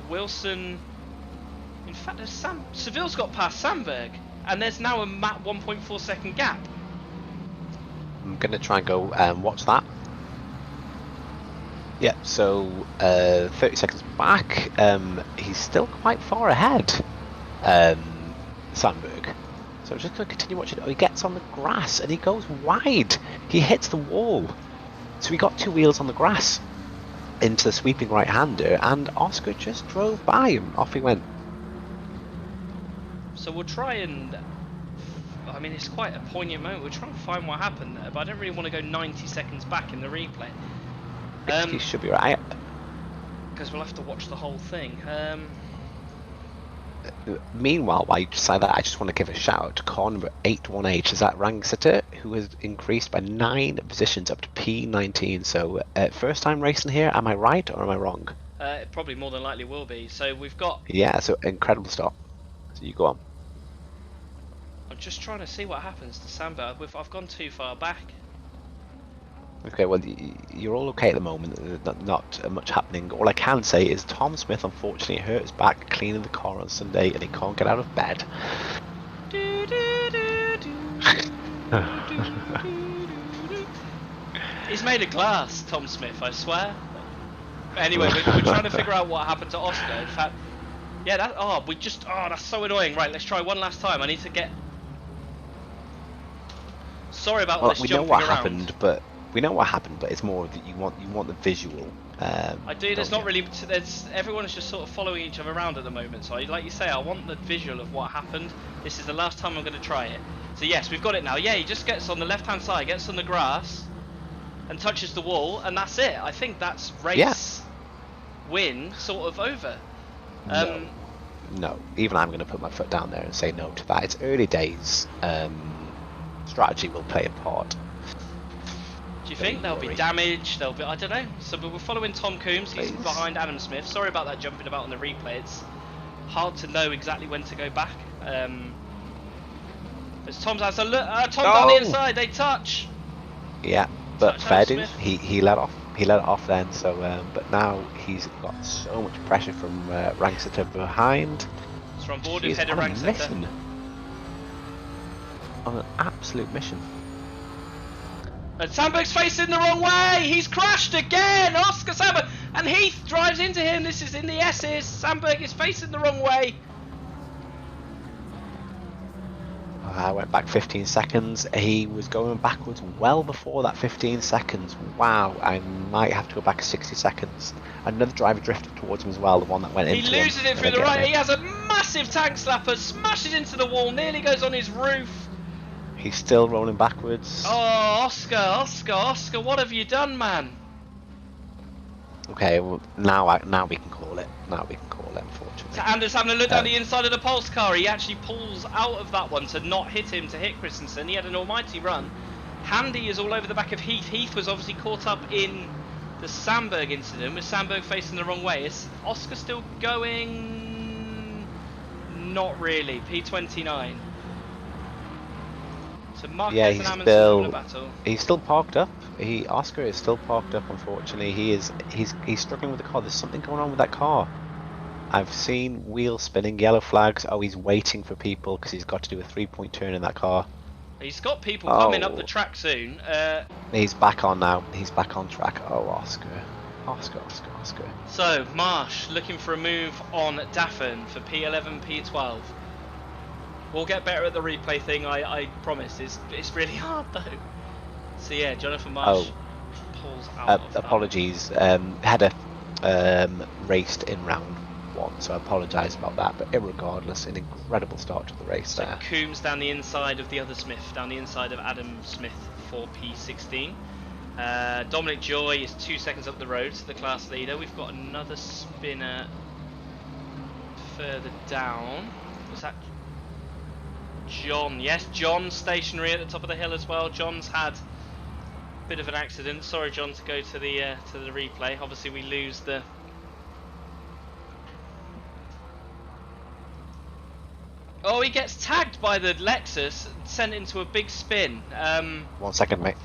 Wilson, in fact, Seville's got past Sandberg, and there's now a 1.4 second gap. I'm gonna try and go and watch that. Yeah, so 30 seconds back, he's still quite far ahead, Sandberg. So I'm just going to continue watching. Oh, he gets on the grass and he goes wide. He hits the wall. So we got 2 wheels on the grass into the sweeping right-hander, and Oscar just drove by him. Off he went. So we'll try and... I mean, it's quite a poignant moment. We'll try and find what happened there, but I don't really want to go 90 seconds back in the replay. He should be right. Because we'll have to watch the whole thing. Meanwhile, while you decide that, I just want to give a shout out to car number 81H, is that Rangsitter, who has increased by 9 positions up to P19. So first time racing here, am I right or am I wrong? It probably more than likely will be. So we've got... Yeah, so incredible stop. So you go on. I'm just trying to see what happens to Sandberg. I've gone too far back. Okay, well, you're all okay at the moment. Not much happening. All I can say is Tom Smith unfortunately hurt his back cleaning the car on Sunday, and he can't get out of bed. He's made of glass, Tom Smith, I swear. Anyway, we're trying to figure out what happened to Oscar. In fact, yeah, that's so annoying. Right, let's try one last time. I need to get... Sorry about this jumping around. We know what happened, but it's more that you want the visual. I do. There's not really. Everyone's just sort of following each other around at the moment. So, like you say, I want the visual of what happened. This is the last time I'm going to try it. So yes, we've got it now. Yeah, he just gets on the left-hand side, gets on the grass, and touches the wall, and that's it. I think that's race win sort of over. No. Even I'm going to put my foot down there and say no to that. It's early days. Strategy will play a part. Do you think there'll be damage? There'll be, I don't know. So we're following Tom Coombs. He's behind Adam Smith. Sorry about that jumping about on the replay. It's hard to know exactly when to go back. As Tom's outside. Look, Tom's on the inside. They touch. Yeah, but fair dues. He let off. he let it off then. So, but now he's got so much pressure from rank setter behind. So on board He's with header on a rank setter. mission. On an absolute mission. And Sandberg's facing the wrong way. He's crashed again. Oscar Sandberg and Heath drives into him. This is in the S's. Sandberg is facing the wrong way. I went back 15 seconds. He was going backwards well before that 15 seconds. Wow, I might have to go back 60 seconds. Another driver drifted towards him as well, the one that went into him. He loses it through the right. He has a massive tank slapper, smashes into the wall, nearly goes on his roof. He's still rolling backwards. Oh, Oscar, what have you done, man? Okay, well, now we can call it. Now we can call it, unfortunately. So Anders having a look down the inside of the Pulse car. He actually pulls out of that one to not hit him, to hit Christensen. He had an almighty run. Handy is all over the back of Heath. Heath was obviously caught up in the Sandberg incident, with Sandberg facing the wrong way. Is Oscar still going? Not really. P29. So Marquez Yeah, and Amundsen in a battle. he's still parked up. Oscar is still parked up. Unfortunately, he's struggling with the car. There's something going on with that car. I've seen wheels spinning, yellow flags. Oh, he's waiting for people because he's got to do a 3-point turn in that car. He's got people coming up the track soon. He's back on now. He's back on track. Oh, Oscar. So Marsh looking for a move on Daffin for P11, P12. We'll get better at the replay thing, I promise. It's really hard though. So yeah, Jonathan Marsh pulls out of apologies. Header raced in round 1, so I apologise about that. But irregardless, an incredible start to the race so there. Coombs down the inside of the other Smith, down the inside of Adam Smith for P16. Dominic Joy is 2 seconds up the road to the class leader. We've got another spinner further down. Was that John? Yes, John's stationary at the top of the hill as well. John's had a bit of an accident. Sorry, John, to go to the replay. Obviously, we lose the. Oh, he gets tagged by the Lexus, sent into a big spin. 1 second, mate.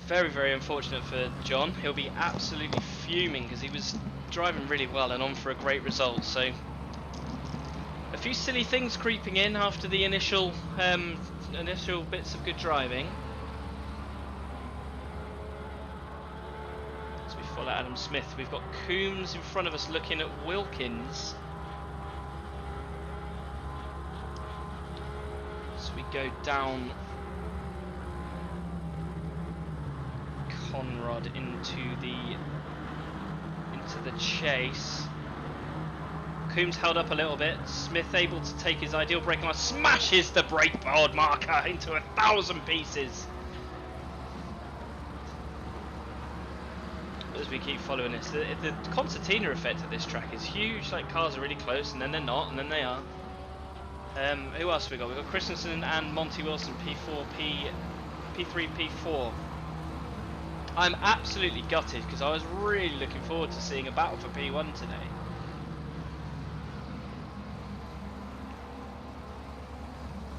Very, very unfortunate for John. He'll be absolutely fuming because he was driving really well and on for a great result. So a few silly things creeping in after the initial bits of good driving. As we follow Adam Smith, we've got Coombs in front of us looking at Wilkins. So we go down Conrad into the chase. Coombs held up a little bit. Smith able to take his ideal brake line, smashes the brake board marker into 1,000 pieces. As we keep following this, the concertina effect of this track is huge. Like, cars are really close, and then they're not, and then they are. Who else have we got? We've got Christensen and Monty Wilson, P3, P4. I'm absolutely gutted because I was really looking forward to seeing a battle for P1 today.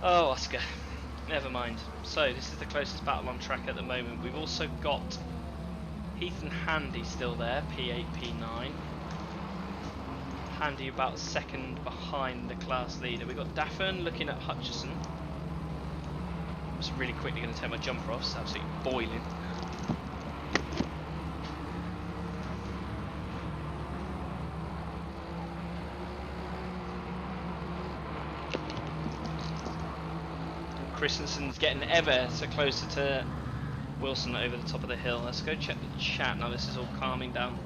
Oh, Oscar. Never mind. So, this is the closest battle on track at the moment. We've also got Heath and Handy still there, P8, P9. Handy about second behind the class leader. We've got Daffin looking at Hutchison. I'm just really quickly going to take my jumper off, it's absolutely boiling. Christensen's getting ever so closer to Wilson over the top of the hill. Let's go check the chat now. This is all calming down.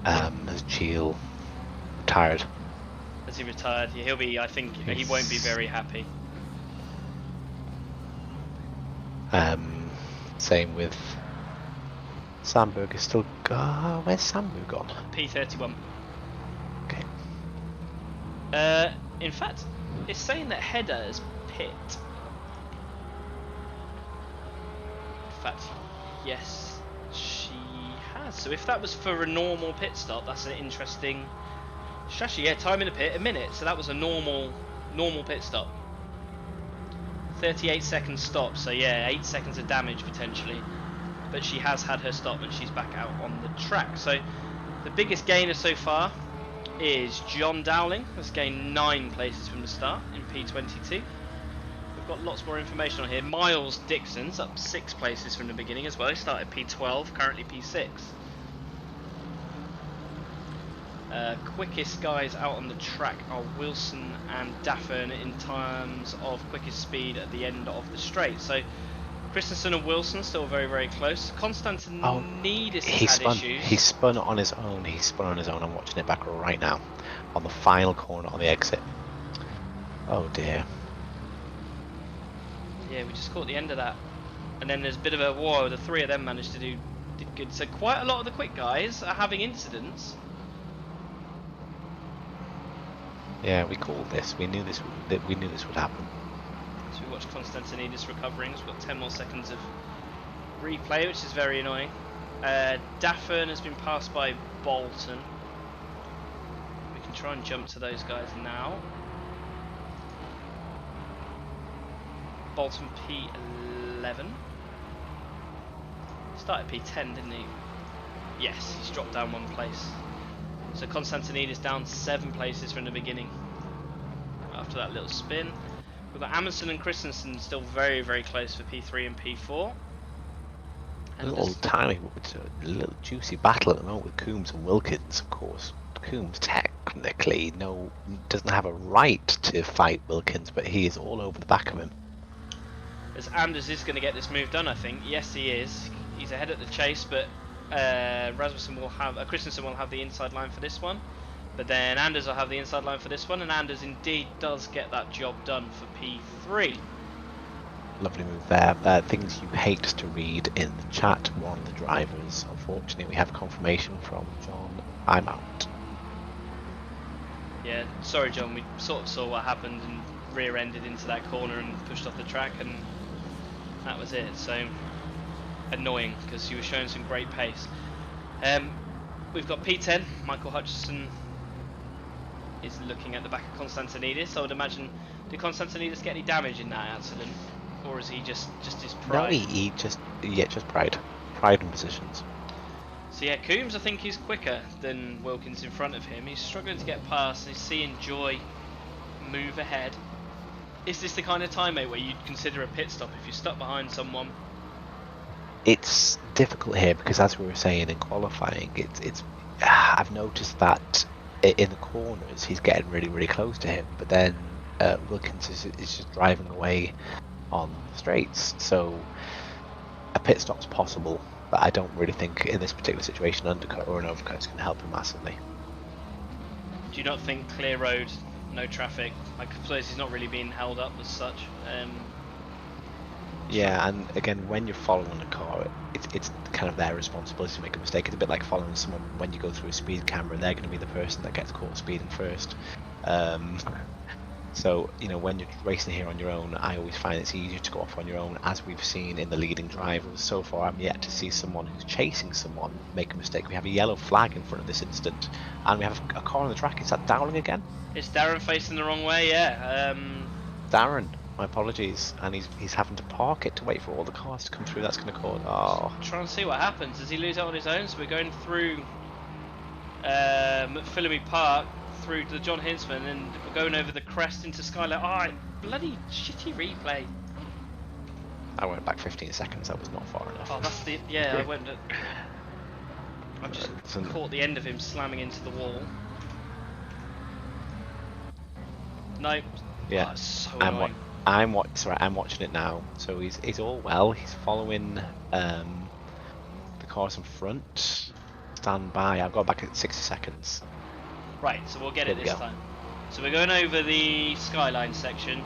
Has Gilles retired? Has he retired? Yeah, he'll be. I think he won't be very happy. Same with Sandberg is still. Where's Sandberg gone? P31. Okay. In fact, it's saying that Header is pit. In fact, yes, she So if that was for a normal pit stop, that's an interesting strategy. Yeah, time in the pit, a minute. So that was a normal pit stop. 38 second stop, so yeah, 8 seconds of damage potentially. But she has had her stop and she's back out on the track. So the biggest gainer so far is John Dowling, has gained 9 places from the start in P22. We've got lots more information on here. Miles Dixon's up 6 places from the beginning as well. He started P12, currently P6. Quickest guys out on the track are Wilson and Daffern in terms of quickest speed at the end of the straight. So Christensen and Wilson still very, very close. Constantinidis has had issues. He spun on his own. He spun on his own. I'm watching it back right now on the final corner on the exit. Oh dear. Yeah, we just caught the end of that. And then there's a bit of a whoa, the 3 of them managed to did good. So quite a lot of the quick guys are having incidents. Yeah, we called this. We knew this would happen. So we watched Constantinidis recovering. We've got 10 more seconds of replay, which is very annoying. Daffern has been passed by Bolton. We can try and jump to those guys now. Bolton P11. Started P10, didn't he? Yes, he's dropped down 1 place. So Constantinidis down 7 places from the beginning after that little spin. We've got Amundsen and Christensen still very, very close for P3 and P4. And a little juicy battle at the moment with Coombs and Wilkins, of course. Coombs technically doesn't have a right to fight Wilkins, but he is all over the back of him. As Anders is going to get this move done, I think. Yes, he is. He's ahead at the chase, but Christensen will have the inside line for this one, but then Anders will have the inside line for this one, and Anders indeed does get that job done for P3. Lovely move there. Things you hate to read in the chat. One of the drivers. Unfortunately, we have confirmation from John. I'm out. Yeah, sorry John, we sort of saw what happened and rear-ended into that corner and pushed off the track, and that was it. So annoying, because you were showing some great pace. We've got P10. Michael Hutchison is looking at the back of Constantinidis. I would imagine, did Constantinidis get any damage in that accident, or is he just his pride? No, he just pride and positions. So yeah, Coombs I think is quicker than Wilkins in front of him. He's struggling to get past, and he's seeing Joy move ahead. Is this the kind of time, mate, where you'd consider a pit stop if you're stuck behind someone? It's difficult here because, as we were saying in qualifying, I've noticed that in the corners he's getting really, really close to him, but then Wilkins is just driving away on the straights. So a pit stop's possible, but I don't really think in this particular situation undercut or an overcut is going to help him massively. Do you not think clear road, no traffic? I suppose he's not really being held up as such. Yeah, and again, when you're following a car, it's kind of their responsibility to make a mistake. It's a bit like following someone when you go through a speed camera. They're going to be the person that gets caught speeding first. So, when you're racing here on your own, I always find it's easier to go off on your own, as we've seen in the leading drivers. So far, I'm yet to see someone who's chasing someone make a mistake. We have a yellow flag in front of this incident, and we have a car on the track. Is that Dowling again? It's Darren facing the wrong way, yeah. Darren. My apologies, and he's having to park it to wait for all the cars to come through. That's going to cause. Try and see what happens. Does he lose out on his own? So we're going through McPhillamy Park, through to John Hinsman, and we're going over the crest into Skylight. Oh, bloody shitty replay. I went back 15 seconds. That was not far enough. Oh, that's the I went. I just caught the end of him slamming into the wall. No. Yeah. Oh, so annoying. I'm watching it now. So he's all well. He's following the cars in front. Stand by. I've got back at 60 seconds. Right, so we'll get it this time. So we're going over the Skyline section.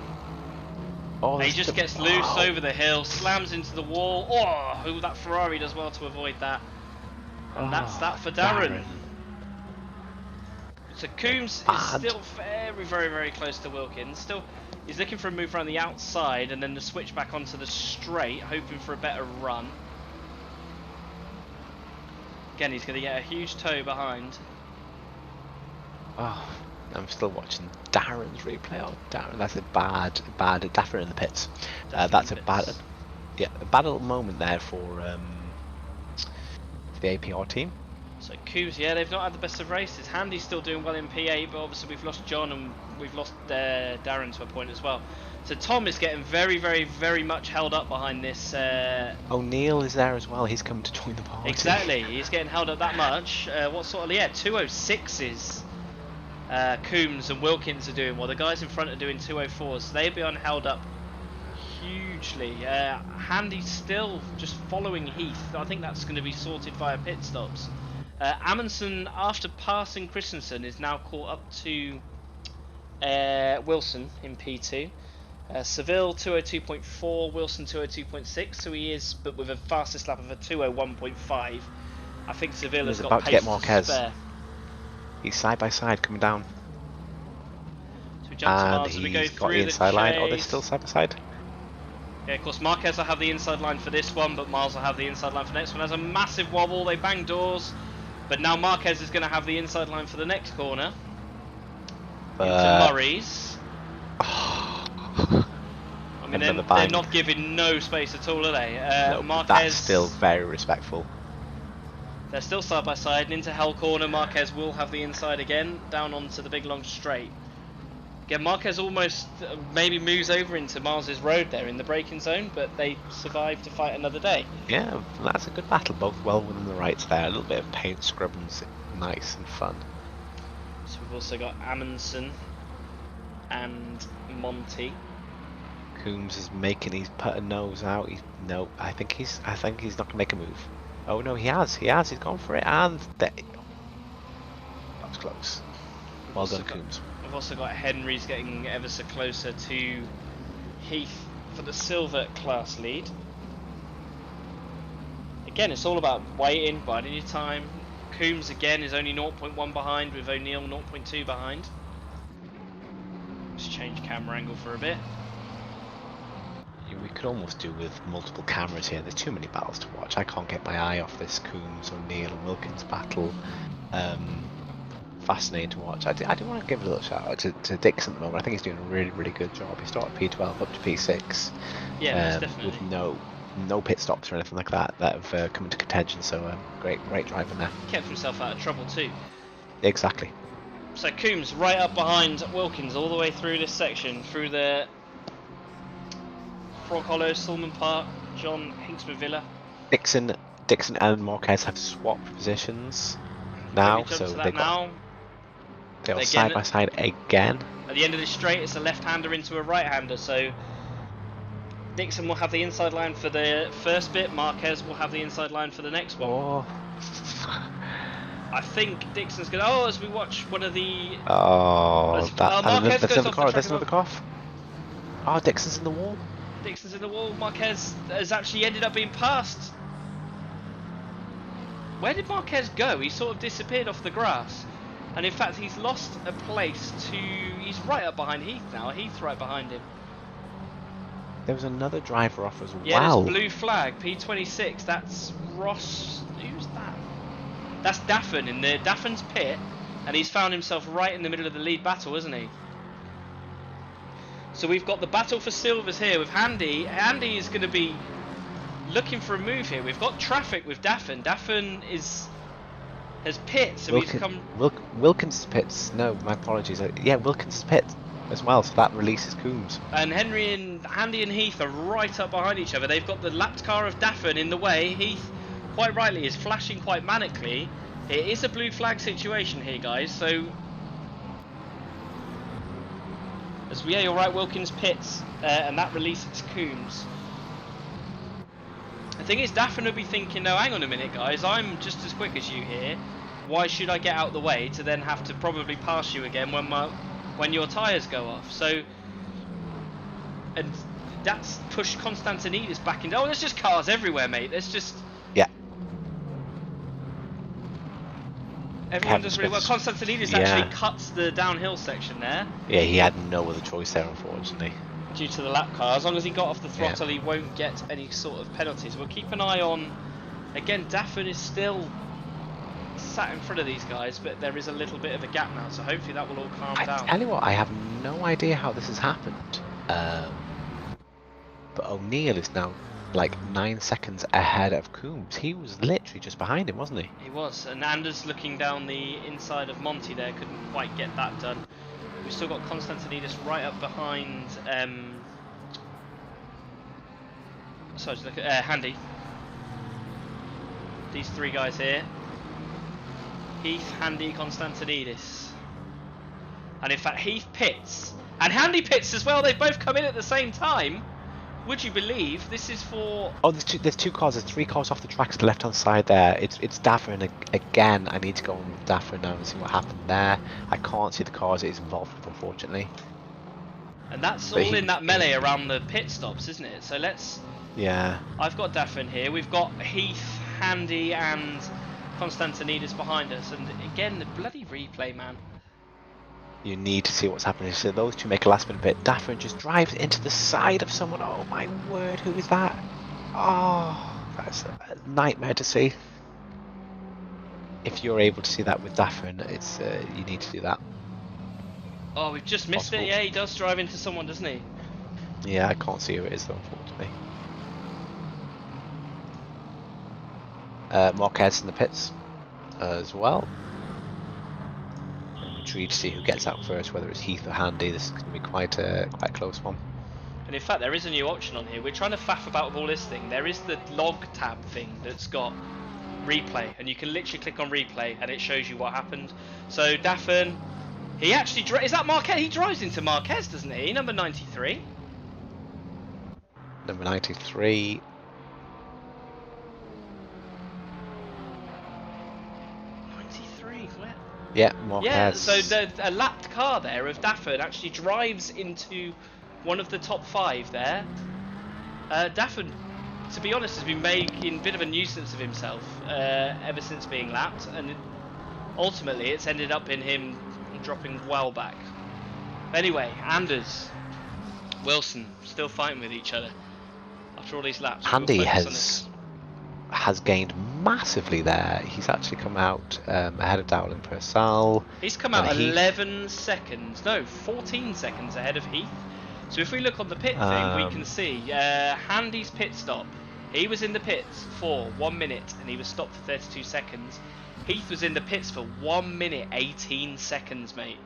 Oh, he just gets loose over the hill, slams into the wall. Oh, that Ferrari does well to avoid that. And that's that for Darren. So Coombs is still very, very, very close to Wilkins. He's looking for a move around the outside and then the switch back onto the straight, hoping for a better run. Again, he's going to get a huge toe behind. Oh, I'm still watching Darren's replay. Oh, Darren, that's a bad Daffer in the pits. That's a bad little moment there for the APR team. So Coombs, yeah, they've not had the best of races. Handy's still doing well in P8, but obviously we've lost John and we've lost Darren to a point as well. So Tom is getting very, very, very much held up behind this. O'Neill is there as well. He's come to join the party. Exactly, he's getting held up that much. What sort of 206s? Coombs and Wilkins are doing, while the guys in front are doing 204s. So they've been held up hugely. Handy's still just following Heath. I think that's going to be sorted via pit stops. Amundsen, after passing Christensen, is now caught up to Wilson in P2. Seville 202.4, Wilson 202.6, so he is, but with a fastest lap of a 201.5. I think Seville has got pace to spare. He's side by side coming down. So we jump to Mars and we go got through the inside line. Oh, they're chase. still side by side. Yeah, of course, Marquez will have the inside line for this one, but Miles will have the inside line for the next one. Has a massive wobble, they bang doors, but now Marquez is going to have the inside line for the next corner. Into Murray's. I mean, they're not giving no space at all, are they? No, Marquez, that's still very respectful. They're still side by side, and into Hell corner, Marquez will have the inside again, down onto the big long straight. Again, Marquez almost maybe moves over into Mars's road there in the braking zone, but they survive to fight another day. Yeah, that's a good battle, both well within the rights there. A little bit of paint scrubbing's nice and fun. So we've also got Amundsen and Monty. Coombs is making, he's putting nose out. I think he's not gonna make a move. Oh no, he's gone for it, and that was close. Well done, Coombs. We've also got Henry's getting ever so closer to Heath for the silver class lead. Again, it's all about waiting, biding your time. Coombs again is only 0.1 behind, with O'Neill 0.2 behind. Let's change camera angle for a bit. We could almost do with multiple cameras here. There's too many battles to watch. I can't get my eye off this Coombs, O'Neill and Wilkins battle. Fascinating to watch. I do want to give a little shout out to Dixon at the moment. I think he's doing a really, really good job. He started P12 up to P6. Yeah, definitely. With no pit stops or anything like that have come into contention. So great driving there. Kept himself out of trouble too. Exactly. So Coombs right up behind Wilkins all the way through this section, through the Frog Hollow, Sulman Park, John Hinksman Villa. Dixon and Marquez have swapped positions now, so they're side by side again. At the end of this straight, it's a left-hander into a right-hander, so Dixon will have the inside line for the first bit, Marquez will have the inside line for the next one. Oh. I think Dixon's going to... Oh, as we watch one of the... Marquez goes off the track. There's another cough. Oh, Dixon's in the wall. Dixon's in the wall. Marquez has actually ended up being passed. Where did Marquez go? He sort of disappeared off the grass. And in fact, he's lost a place to... He's right up behind Heath now. Heath's right behind him. There was another driver off as well. Yeah, there's blue flag, P26. That's Ross... Who's that? That's Daffin in the Daffin's pit. And he's found himself right in the middle of the lead battle, isn't he? So we've got the battle for silvers here with Handy. Handy is going to be looking for a move here. We've got traffic with Daffin. Daffin has pit, so he's come... Wilkins pits. No, my apologies. Yeah, Wilkins pit as well, so that releases Coombs. And Handy and Heath are right up behind each other. They've got the lapped car of Daffin in the way. Heath, quite rightly, is flashing quite manically. It is a blue flag situation here, guys, so... Yeah, you're right, Wilkins pits, and that releases Coombs. The thing is, Daffin will be thinking, no, hang on a minute, guys, I'm just as quick as you here. Why should I get out the way to then have to probably pass you again when your tyres go off? So, and that's pushed Constantinidis back in. Oh, there's just cars everywhere, mate. There's just... Yeah. Everyone does really well. Constantinidis actually cuts the downhill section there. Yeah, he had no other choice there, unfortunately. Due to the lap car. As long as he got off the throttle, he won't get any sort of penalties. We'll keep an eye on... Again, Daffin is still sat in front of these guys, but there is a little bit of a gap now, so hopefully that will all calm I down. tell you what, I have no idea how this has happened. But O'Neill is now like 9 seconds ahead of Coombs. He was literally just behind him, wasn't he? He was, and Anders looking down the inside of Monty there couldn't quite get that done. We've still got Konstantinidis right up behind. Sorry, just look at Handy. These three guys here: Heath, Handy, Konstantinidis. And in fact, Heath pits and Handy pits as well. They've both come in at the same time. Would you believe this is for? Oh, there's two cars. There's 3 cars off the track to the left hand side there. It's Daffer again. I need to go on with Daffer now and see what happened there. I can't see the cars it's involved with, unfortunately. And that's all in that melee around the pit stops, isn't it? So let's. Yeah. I've got Daffer in here. We've got Heath, Handy, and Konstantinidis behind us. And again, the bloody replay, man. You need to see what's happening. So those two make a last minute pit. Daffer just drives into the side of someone. Oh my word, who is that? Oh, that's a nightmare to see. If you're able to see that with Daffer, it's you need to do that. Oh, we've just missed it. Yeah, he does drive into someone, doesn't he? Yeah, I can't see who it is though, unfortunately. Marquez in the pits as well. I'm intrigued to see who gets out first, whether it's Heath or Handy. This is going to be quite a close one. And in fact, there is a new option on here. We're trying to faff about with all this thing. There is the log tab thing that's got replay, and you can literally click on replay, and it shows you what happened. So Daffin, he actually is that Marquez? He drives into Marquez, doesn't he? Number 93. Number 93. 93. Where? Yeah, Marquez. Yeah. So a lapped car there of Daffin actually drives into one of the top 5 there. Daffin, to be honest, has been making a bit of a nuisance of himself ever since being lapped, and ultimately it's ended up in him dropping well back. Anyway, Anders, Wilson, still fighting with each other after all these laps. Handy has gained massively there. He's actually come out ahead of Dowling Purcell. He's come out 11 seconds, no, 14 seconds ahead of Heath. So if we look on the pit thing, we can see Handy's pit stop. He was in the pits for 1 minute and he was stopped for 32 seconds. Heath was in the pits for 1 minute 18 seconds, mate.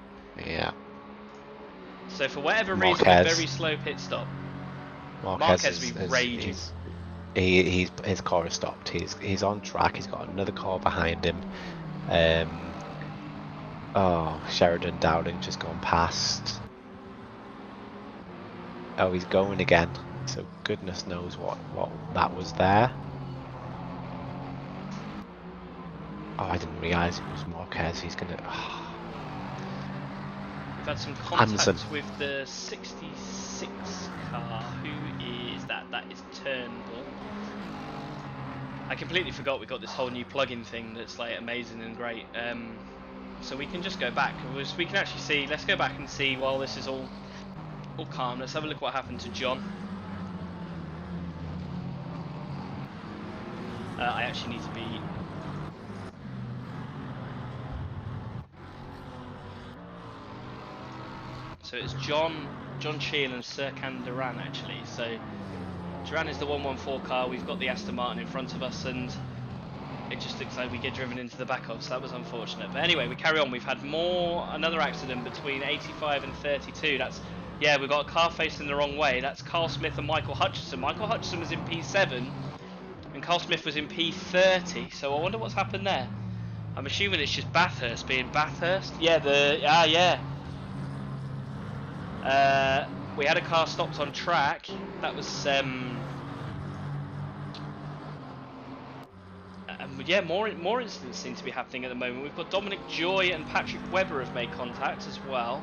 Yeah. So for whatever reason, a very slow pit stop. Marquez has been raging. His car has stopped. He's on track. He's got another car behind him. Sheridan Dowling just gone past. Oh, he's going again. So goodness knows what that was there. Oh, I didn't realise it was Marquez. He's gonna. We've had some contact Amundsen with the 66 car. Who is that? That is Turnbull. I completely forgot we got this whole new plugin thing that's like amazing and great. So we can just go back. We can actually see. Let's go back and see while this is all calm. Let's have a look what happened to John. I actually need to be. So it's John Cheel and Serkan Duran actually. So Duran is the 114 car. We've got the Aston Martin in front of us, and it just looks like we get driven into the back of. So that was unfortunate. But anyway, we carry on. We've had another accident between 85 and 32. Yeah, we've got a car facing the wrong way. That's Carl Smith and Michael Hutchison. Michael Hutchison was in P7 and Carl Smith was in P30. So I wonder what's happened there. I'm assuming it's just Bathurst being Bathurst. Yeah, we had a car stopped on track. That was yeah, more incidents seem to be happening at the moment. We've got Dominic Joy and Patrick Webber have made contact as well.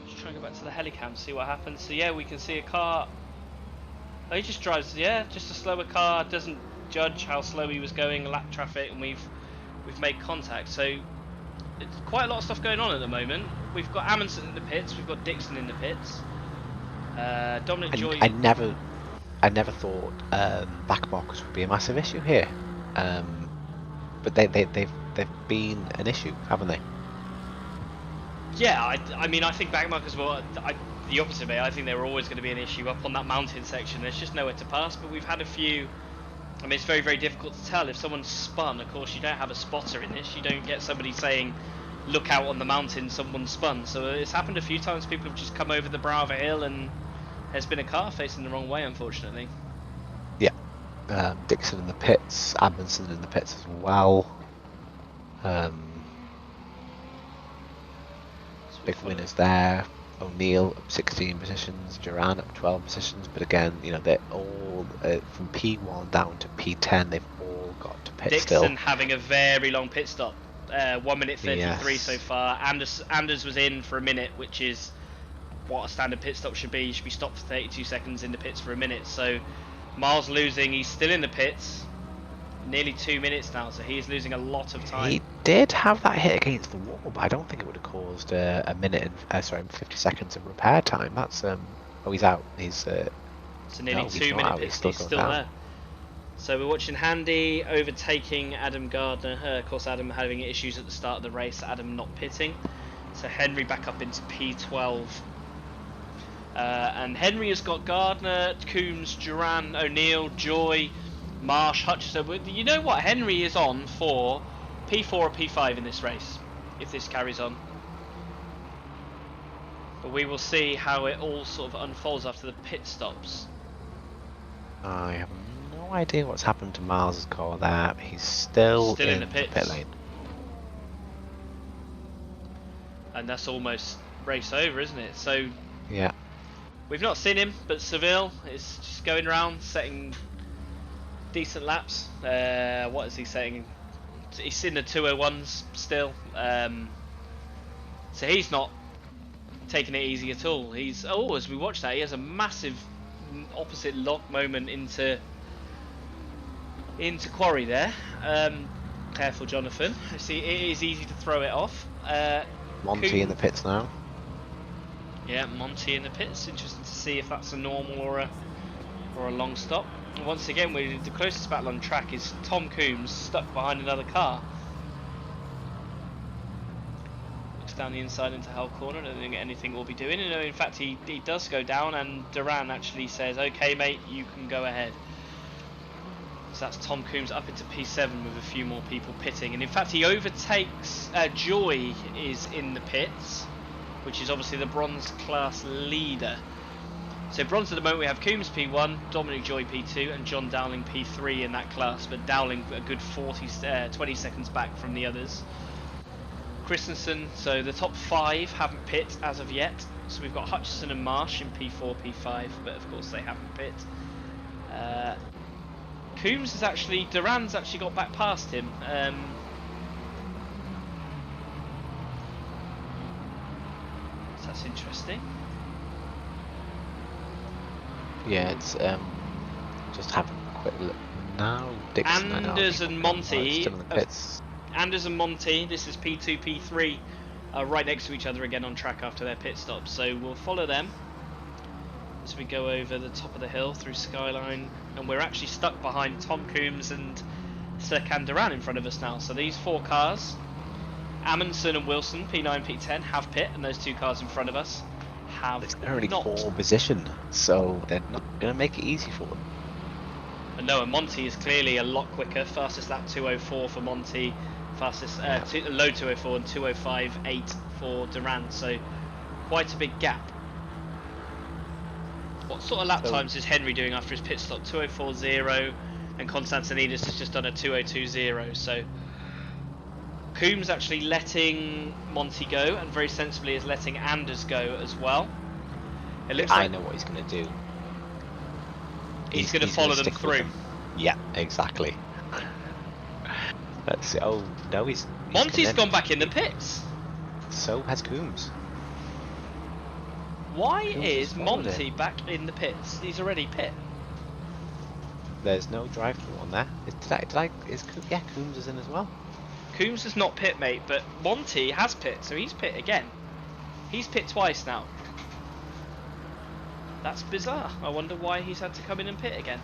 Just trying to go back to the helicam, see what happens. So yeah, we can see a car. Oh, he just drives, yeah, just a slower car. Doesn't judge how slow he was going, lap traffic, and we've made contact. So it's quite a lot of stuff going on at the moment. We've got Amundsen in the pits. We've got Dixon in the pits. Dominic Joy. I never thought back markers would be a massive issue here, but they've they've been an issue, haven't they? Yeah, I mean, I think backmarkers were the opposite way. I think they were always going to be an issue up on that mountain section. There's just nowhere to pass, but we've had a few. I mean, it's very, very difficult to tell if someone's spun. Of course, you don't have a spotter in this. You don't get somebody saying, look out on the mountain, someone spun. So it's happened a few times. People have just come over the brow of a hill and there's been a car facing the wrong way, unfortunately. Yeah. Dixon in the pits, Amundsen in the pits as well. Big winners there. O'Neill up 16 positions, Duran up 12 positions, but again, you know, they're all from P1 down to P10. They've all got to pit Dixon still. having a very long pit stop, 1 minute 33 Yes. so far. Anders was in for a minute, which is what a standard pit stop should be. You should be stopped for 32 seconds in the pits for a minute. So Miles losing, he's still in the pits, nearly 2 minutes now, so he's losing a lot of time. He did have that hit against the wall, but I don't think it would have caused a minute and 50 seconds of repair time. That's oh, he's out. He's so nearly no, 2 minute pits. He's still down. there. So we're watching Handy overtaking Adam Gardner. Of course, Adam having issues at the start of the race. Adam not pitting. So Henry back up into P12. And Henry has got Gardner, Coombs, Duran, O'Neill, Joy, Marsh, Hutchison. You know what? Henry is on for P4 or P5 in this race, if this carries on. But we will see how it all sort of unfolds after the pit stops. I have no idea what's happened to Miles' car there. He's still in the pit lane. And that's almost race over, isn't it? So yeah, we've not seen him, but Seville is just going around setting decent laps. What is he setting? He's in the 201s still. So he's not taking it easy at all. He's as we watch that, he has a massive opposite lock moment into quarry there. Careful, Jonathan. See, it is easy to throw it off. Monty in the pits now. Yeah, Monty in the pits. Interesting to see if that's a normal or a long stop. Once again, the closest battle on track is Tom Coombs stuck behind another car. Looks down the inside into Hull Corner. I don't think anything will be doing. And in fact, he does go down, and Duran actually says, "Okay, mate, you can go ahead." So that's Tom Coombs up into P7 with a few more people pitting. And in fact, he overtakes Joy is in the pits, which is obviously the bronze class leader. So bronze at the moment we have Coombs P1, Dominic Joy P2 and John Dowling P3 in that class, but Dowling a good 20 seconds back from the others. Christensen, so the top 5 haven't pit as of yet. So we've got Hutchison and Marsh in P4, P5, but of course they haven't pit. Coombs is actually, Duran's actually got back past him. So that's interesting. Yeah, it's just having a quick look now. Dixon, Anders and Monty. Still in the pits. Anders and Monty, this is P2, P3, right next to each other again on track after their pit stops. So we'll follow them as we go over the top of the hill through Skyline, and we're actually stuck behind Tom Coombs and Serkan Duran in front of us now. So these 4 cars, Amundsen and Wilson, P9, P10, have pit, and those 2 cars in front of us have it's only not. 4 position, so they're not going to make it easy for them. And no, and Monty is clearly a lot quicker. Fastest lap 2:04 for Monty, fastest low 2:04 and 2:05.8 for Duran. So quite a big gap. What sort of lap times is Henry doing after his pit stop? 2:04.0, and Konstantinidis has just done a 2:02.0. So Coombs actually letting Monty go, and very sensibly is letting Anders go as well. It looks I like know what he's going to do. He's going to follow them through. Yeah, exactly. Let's see. Oh no, he's Monty's gone back in the pits. So has Coombs. Why Coombs is has followed Monty back in the pits? He's already pit. There's no drive-through on there. Yeah, Coombs is in as well. Coombs is not pit, mate, but Monty has pit, so he's pit again. He's pit twice now. That's bizarre. I wonder why he's had to come in and pit again.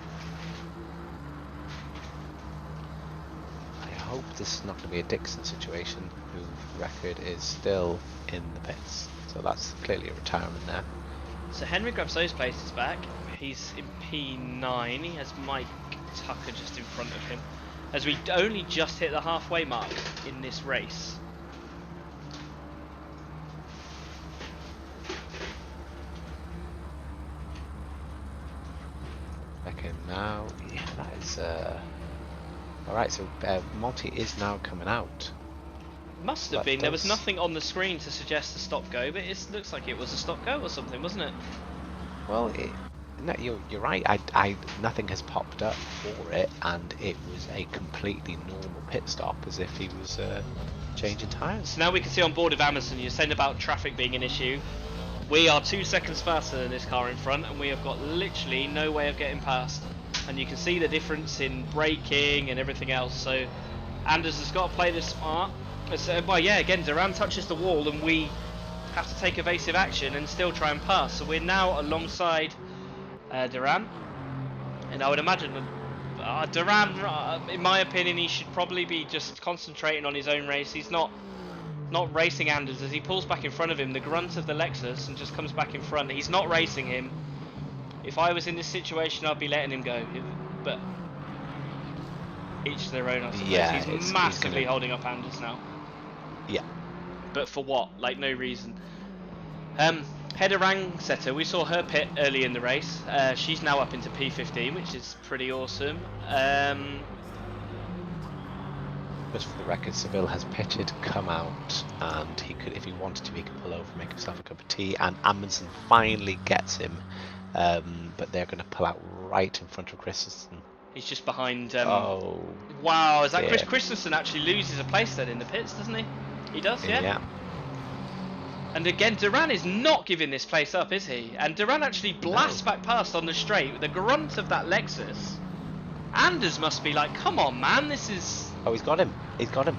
I hope this is not going to be a Dixon situation, whose record is still in the pits. So that's clearly a retirement there. So Henry grabs those places back. He's in P9. He has Mike Tucker just in front of him, as we only just hit the halfway mark in this race. Okay, now, yeah, that is alright, so Monty is now coming out. Must have been. There was nothing on the screen to suggest a stop go, but it looks like it was a stop go or something, wasn't it? Well, no, you're right. Nothing has popped up for it, and it was a completely normal pit stop, as if he was changing tyres. So now we can see on board of Amazon, you're saying about traffic being an issue. We are 2 seconds faster than this car in front, and we have got literally no way of getting past. And you can see the difference in braking and everything else. So Anders has got to play this smart. Well, yeah, again, Duran touches the wall, and we have to take evasive action and still try and pass. So we're now alongside Duran, and I would imagine Duran, in my opinion, he should probably be just concentrating on his own race. He's not racing Anders. As he pulls back in front of him, the grunt of the Lexus, and just comes back in front. He's not racing him. If I was in this situation, I'd be letting him go, but each to their own, I suppose. Yeah, he's massively holding up Anders now. Yeah. But for what? Like, no reason. Hedda Rangsetter, we saw her pit early in the race. She's now up into P15, which is pretty awesome. Just for the record, Seville has pitted, come out, and he could, if he wanted to, he could pull over, make himself a cup of tea, and Amundsen finally gets him, but they're going to pull out right in front of Christensen. He's just behind. Oh. Wow, is that dear. Chris Christensen actually loses a place then in the pits, doesn't he? He does, yeah? Yeah. And again, Duran is not giving this place up, is he? And Duran actually blasts back past on the straight with the grunt of that Lexus. Anders must be like, come on, man, this is... Oh, he's got him. He's got him.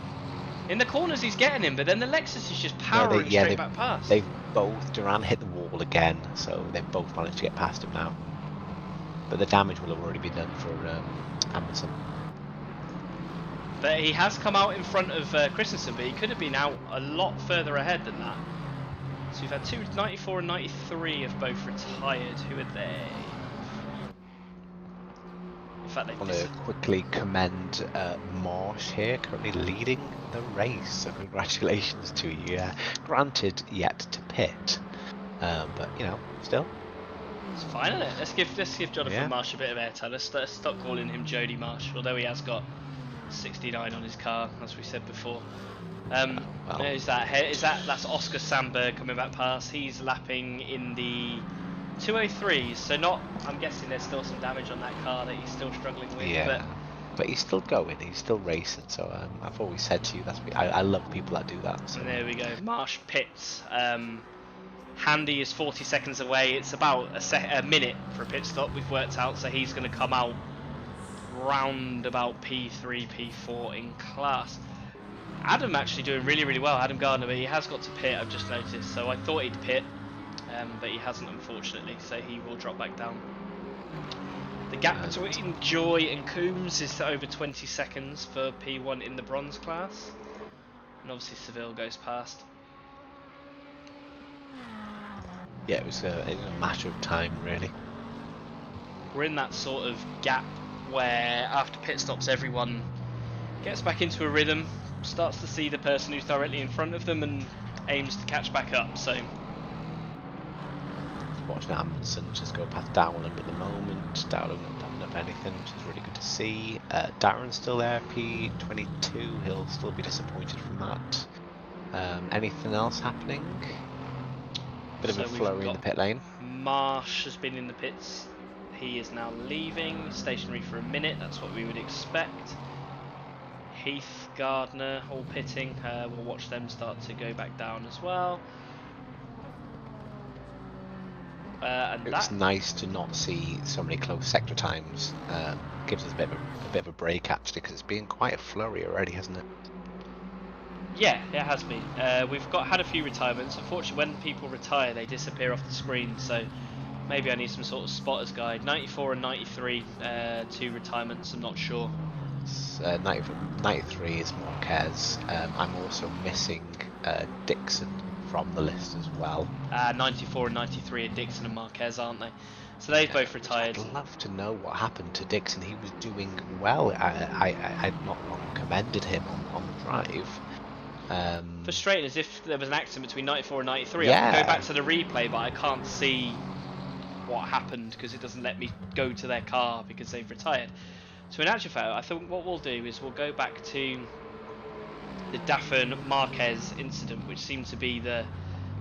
In the corners he's getting him, but then the Lexus is just powering straight back past. They've both, Duran hit the wall again, so they've both managed to get past him now. But the damage will have already been done for Amundsen. But he has come out in front of Christensen, but he could have been out a lot further ahead than that. So we've had 94 and 93 have both retired. Who are they? In fact, I want to quickly commend Marsh here, currently leading the race. So congratulations to you. Granted, yet to pit, but you know, still. It's fine, isn't it? Let's give Jonathan Marsh a bit of airtime. Let's stop calling him Jody Marsh, although he has got 69 on his car, as we said before. That's Oscar Sandberg coming back past. He's lapping in the 203s, so not. I'm guessing there's still some damage on that car that he's still struggling with. Yeah, but he's still going. He's still racing. So I've always said to you, I love people that do that. So. And there we go. Marsh pits. Handy is 40 seconds away. It's about a minute for a pit stop. We've worked out, so he's going to come out round about P3, P4 in class. Adam actually doing really, really well. Adam Gardner, but he has got to pit. I've just noticed. So I thought he'd pit, but he hasn't, unfortunately. So he will drop back down. The gap between Joy and Coombs is over 20 seconds for P1 in the bronze class, and obviously Seville goes past. Yeah, it was a matter of time, really. We're in that sort of gap where after pit stops everyone gets back into a rhythm, starts to see the person who's directly in front of them and aims to catch back up. So watching Amundsen just go past Dowland at the moment. Dowland not done enough anything, which is really good to see. Darren's still there, P22. He'll still be disappointed from that. Anything else happening? Bit of a flurry in the pit lane. Marsh has been in the pits. He is now leaving, stationary for a minute. That's what we would expect. Heath, Gardner, all pitting. We'll watch them start to go back down as well. And it's nice to not see so many close sector times. Gives us a bit of a break actually, because it's been quite a flurry already, hasn't it? Yeah, it has been. We've had a few retirements. Unfortunately, when people retire, they disappear off the screen. So maybe I need some sort of spotter's guide. 94 and 93, 2 retirements. I'm not sure. 93 is Marquez. I'm also missing Dixon from the list as well. 94 and 93 are Dixon and Marquez, aren't they? So they've both retired. I'd love to know what happened to Dixon. He was doing well. I'd not long commended him on the drive. Frustrating as if there was an accident between 94 and 93. Yeah. I can go back to the replay, but I can't see what happened because it doesn't let me go to their car because they've retired. So in actual fact, I think what we'll do is we'll go back to the Daffin Marquez incident, which seemed to be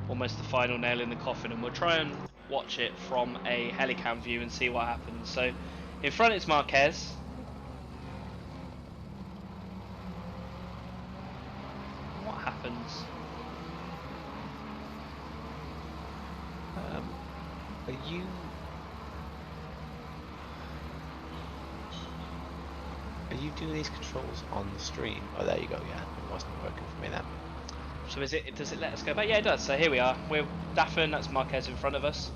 almost the final nail in the coffin, and we'll try and watch it from a helicam view and see what happens. So in front it's Marquez. What happens? Are you doing these controls on the stream? Oh, there you go. Yeah, it wasn't working for me then. So does it let us go back? Yeah, it does. So here we are. We're Daffin. That's Marquez in front of us.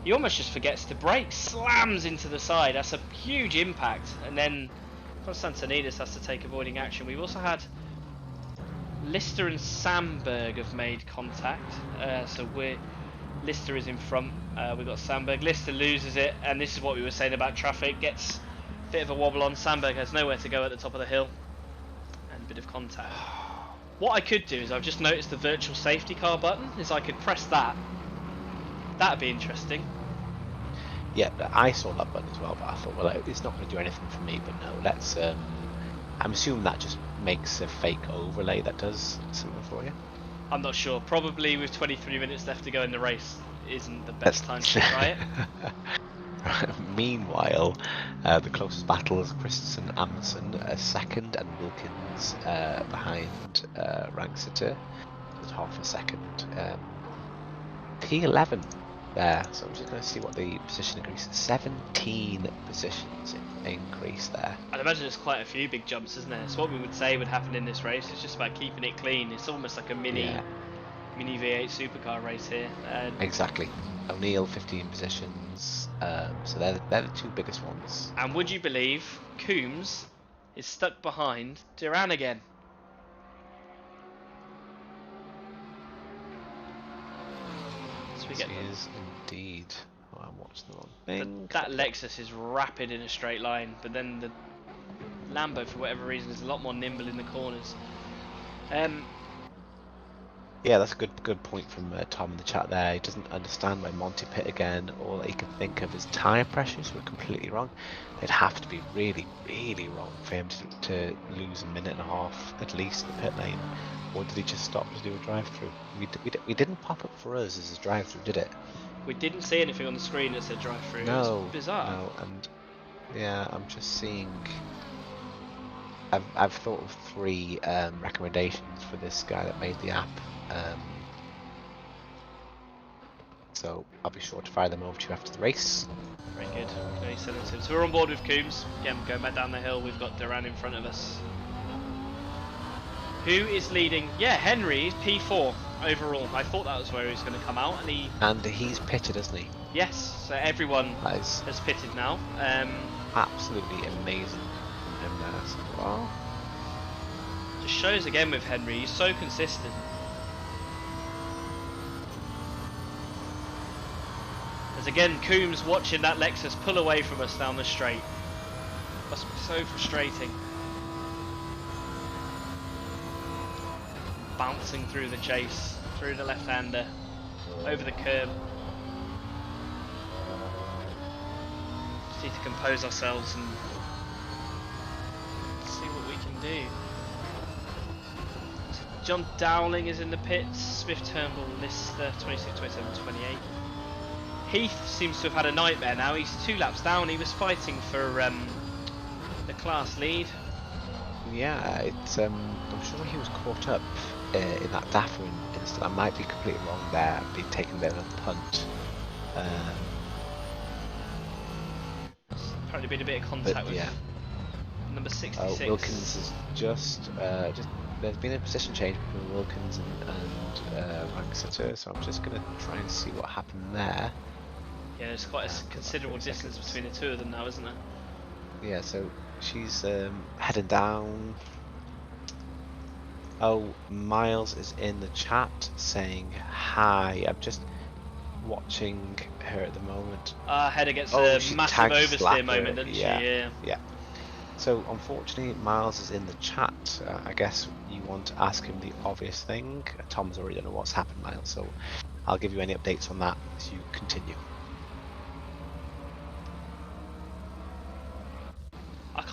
He almost just forgets to brake, slams into the side. That's a huge impact, and then Constantinides has to take avoiding action. We've also had Lister and Sandberg have made contact. Lister is in front. We've got Sandberg. Lister loses it, and this is what we were saying about traffic. Gets a bit of a wobble on. Sandberg has nowhere to go at the top of the hill, and a bit of contact. What I could do is I've just noticed the virtual safety car button. Is I could press that. That'd be interesting. Yeah, I saw that button as well, but I thought, well, it's not going to do anything for me. But no, let's. I'm assuming that just makes a fake overlay that does something for you. I'm not sure. Probably with 23 minutes left to go in the race isn't the best time to try it. Meanwhile, the closest battle is Christensen Amundsen second, and Wilkins behind Rangsiter. There's half a second. P11 there, so I'm just going to see what the position increase is. 17 positions increase there. I'd imagine there's quite a few big jumps, isn't there? So what we would say would happen in this race. It's just about keeping it clean. It's almost like a mini V8 supercar race here. Exactly. O'Neill 15 positions. So they're the two biggest ones. And would you believe Coombs is stuck behind Duran again? He is indeed. Oh, I'm watching the wrong thing. That Lexus is rapid in a straight line, but then the Lambo, for whatever reason, is a lot more nimble in the corners. Yeah, that's a good point from Tom in the chat there. He doesn't understand why Monty pit again. All that he can think of is tyre pressures were completely wrong. They'd have to be really, really wrong for him to lose a minute and a half at least in the pit lane. Or did he just stop to do a drive-through? We didn't pop up for us as a drive-through, did it? We didn't see anything on the screen that said drive-through. No, it was bizarre. No, and yeah, I'm just seeing. I've thought of 3 recommendations for this guy that made the app. So I'll be sure to fire them over to you after the race. Very good. Okay, so we're on board with Coombs. Again, going back down the hill, we've got Duran in front of us. Who is leading? Yeah, Henry is P4 overall. I thought that was where he was going to come out, and he's pitted, isn't he? Yes. So everyone has pitted now. Absolutely amazing from him there. So, well, just shows again with Henry. He's so consistent. As again, Coombs watching that Lexus pull away from us down the straight. Must be so frustrating. Bouncing through the chase, through the left-hander, over the curb. Just need to compose ourselves and see what we can do. So John Dowling is in the pits, Smith Turnbull, Lister, 26, 27, 28. Heath seems to have had a nightmare now. He's 2 laps down. He was fighting for the class lead. Yeah, it's. I'm sure he was caught up in that Daffin incident. I might be completely wrong there. Being taken a bit of a punt. Apparently, been a bit of contact with number 66. Wilkins is just. There's been a position change between Wilkins and Rangsiter, so I'm just going to try and see what happened there. Yeah, there's quite a considerable distance between the two of them now, isn't there? Yeah, so she's heading down. Oh, Miles is in the chat saying hi. I'm just watching her at the moment. Header gets Oh, a she massive tagged oversteer Slapper. moment, doesn't she? Yeah. So unfortunately, Miles is in the chat. I guess you want to ask him the obvious thing. Tom's already don't know what's happened, Miles. So I'll give you any updates on that as you continue. I'm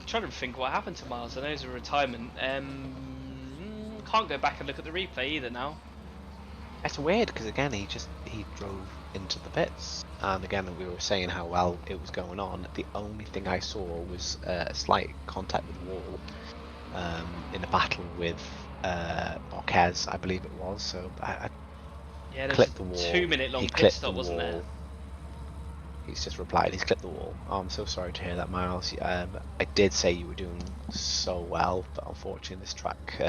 trying to think what happened to Miles. I know he's a retirement. Can't go back and look at the replay either now. It's weird because again he drove into the pits, and again we were saying how well it was going on. The only thing I saw was a slight contact with the wall in a battle with Marquez, I believe it was. So I clipped the wall. 2-minute long he pit clipped stop, the wasn't wall. there? He's just replied. He's clipped the wall. Oh, I'm so sorry to hear that, Miles. I did say you were doing so well, but unfortunately this track,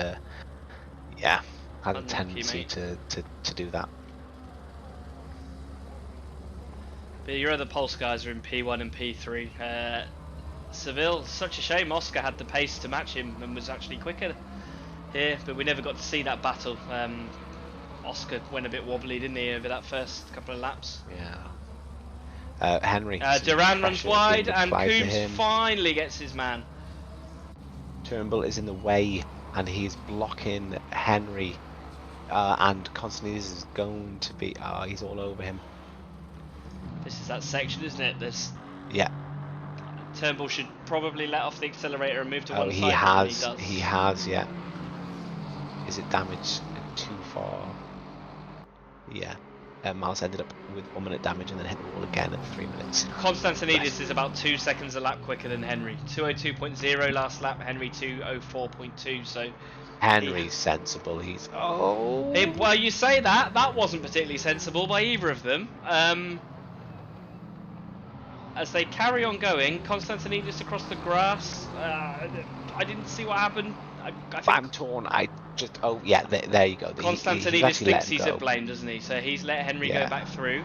yeah, had a tendency to do that. But your other Pulse guys are in P1 and P3. Seville, such a shame. Oscar had the pace to match him and was actually quicker here, but we never got to see that battle. Oscar went a bit wobbly, didn't he, over that first couple of laps? Yeah. Henry. Duran runs wide, and Coombs finally gets his man. Turnbull is in the way, and he's blocking Henry. And Constantine is going to be. He's all over him. This is that section, isn't it? Yeah. Turnbull should probably let off the accelerator and move to one side. He has, yeah. Is it damaged too far? Yeah. Miles ended up with 1 minute damage and then hit the wall again at 3 minutes. Constantinidis is about 2 seconds a lap quicker than Henry. 2:02.0 last lap, Henry 2:04.2. So Henry's sensible. He's well, you say that. That wasn't particularly sensible by either of them. As they carry on going, Constantinidis across the grass. I didn't see what happened. I think I'm torn. There you go. Constantinidis thinks he's at blame, doesn't he? So he's let Henry go back through.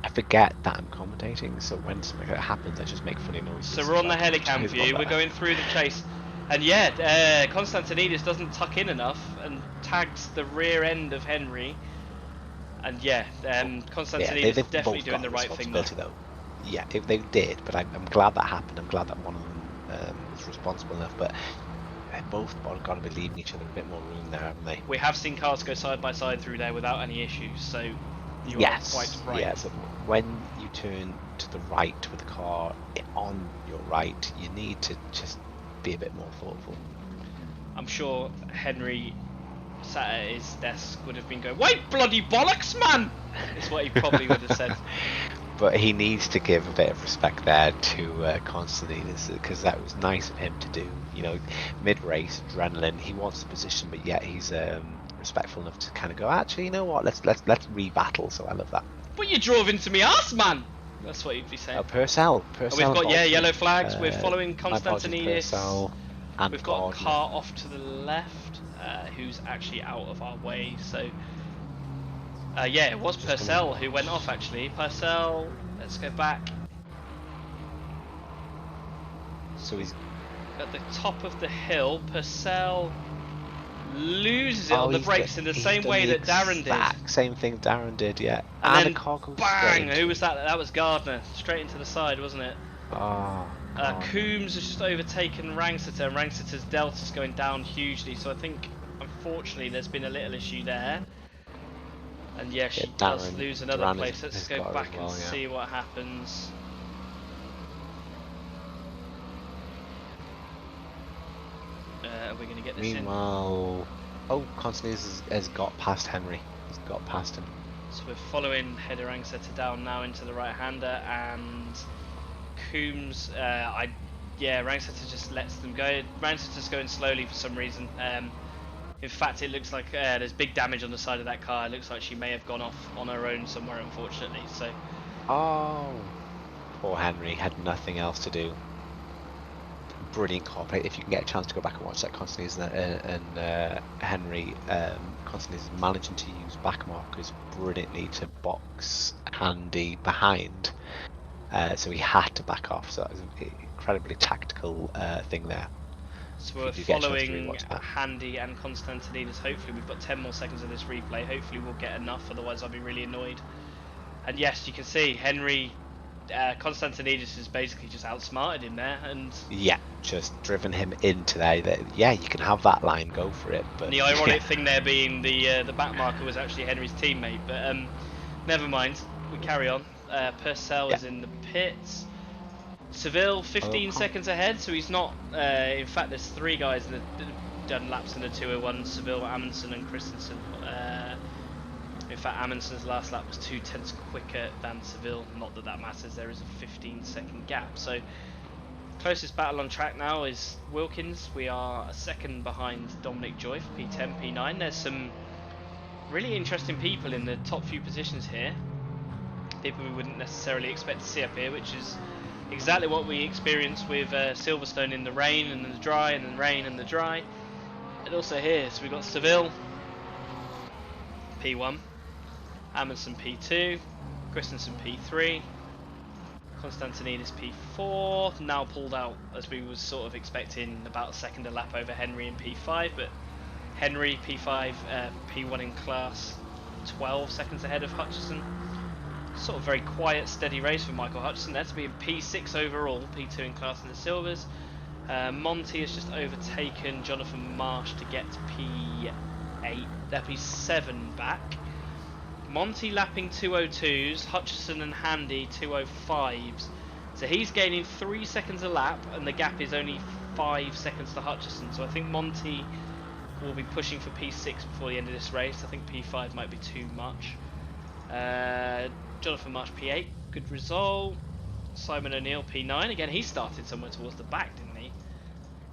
I forget that I'm commentating, so when something like that happens, I just make funny noises. So we're on the helicam view. We're going through the chase, and Constantinidis doesn't tuck in enough and tags the rear end of Henry. And Constantinidis is definitely doing the right thing though. Yeah, they did, but I'm glad that happened. I'm glad that one of them was responsible enough, but they've both got to be leaving each other a bit more room there, haven't they? We have seen cars go side by side through there without any issues, so you are quite right. Yeah, but when you turn to the right with the car on your right, you need to just be a bit more thoughtful. I'm sure Henry sat at his desk would have been going, "Wait, bloody bollocks, man!" is what he probably would have said. But he needs to give a bit of respect there to Constantinidis, because that was nice of him to do. You know, mid-race adrenaline, he wants the position, but yet he's respectful enough to kind of go, actually, you know what? Let's re-battle. So I love that. But you drove into me ass, man. That's what he'd be saying. Purcell. We've got yellow flags. We're following Constantinidis. We've got a car off to the left, who's actually out of our way. So. It was Purcell who went off actually. Purcell, let's go back. So he's at the top of the hill. Purcell loses it on the brakes in the same way that Darren did. Same thing Darren did, yeah. And then the car goes bang! Who was that? That was Gardner. Straight into the side, wasn't it? Oh. Coombs has just overtaken Rangsiter, and Rangsiter's delta's going down hugely. So I think, unfortunately, there's been a little issue there. And she does lose another place. Let's go back and see what happens. Are we going to get this in? Constantinidis has got past Henry. He's got past him. So we're following Header Rangsiter down now into the right-hander, and Coombs, Rangsiter just lets them go. Rangsiter's going slowly for some reason. In fact, it looks like there's big damage on the side of that car. It looks like she may have gone off on her own somewhere, unfortunately. So. Oh, poor Henry had nothing else to do. Brilliant car play. If you can get a chance to go back and watch that, Constantinidis and Henry, Constantinidis is managing to use back markers brilliantly to box Handy behind, so he had to back off. So that was an incredibly tactical thing there. So we're If you do get a chance to following rewatch that. Handy and Konstantinidis. Hopefully we've got 10 more seconds of this replay. Hopefully we'll get enough, otherwise I'll be really annoyed. And yes, you can see Henry Konstantinidis has basically just outsmarted him there, and Yeah, just driven him into there. Yeah, you can have that line, go for it. But the ironic thing there being the back marker was actually Henry's teammate. But never mind, we carry on. Purcell is in the pits. Seville 15 seconds ahead, so he's not. In fact, there's 3 guys that have done laps in the 201: Seville, Amundsen, and Christensen. In fact, Amundsen's last lap was 2/10 quicker than Seville. Not that that matters. There is a 15-second gap. So closest battle on track now is Wilkins. We are a second behind Dominic Joy for P10, P9. There's some really interesting people in the top few positions here. People we wouldn't necessarily expect to see up here, which is exactly what we experienced with Silverstone in the rain and the dry, and the rain and the dry. And also here, so we've got Seville, P1, Amundsen P2, Christensen P3, Konstantinidis P4, now pulled out as we was sort of expecting, about a second a lap over Henry in P5, but Henry P5, P1 in class, 12 seconds ahead of Hutchison. Sort of very quiet, steady race for Michael Hutchison there to be in P6 overall, P2 in class in the silvers. Monty has just overtaken Jonathan Marsh to get to P8, P7 back. Monty lapping 202s, Hutchison and Handy 205s. So he's gaining 3 seconds a lap, and the gap is only 5 seconds to Hutchison. So I think Monty will be pushing for P6 before the end of this race. I think P5 might be too much. Jonathan Marsh P8, good result. Simon O'Neill P9, again he started somewhere towards the back, didn't he?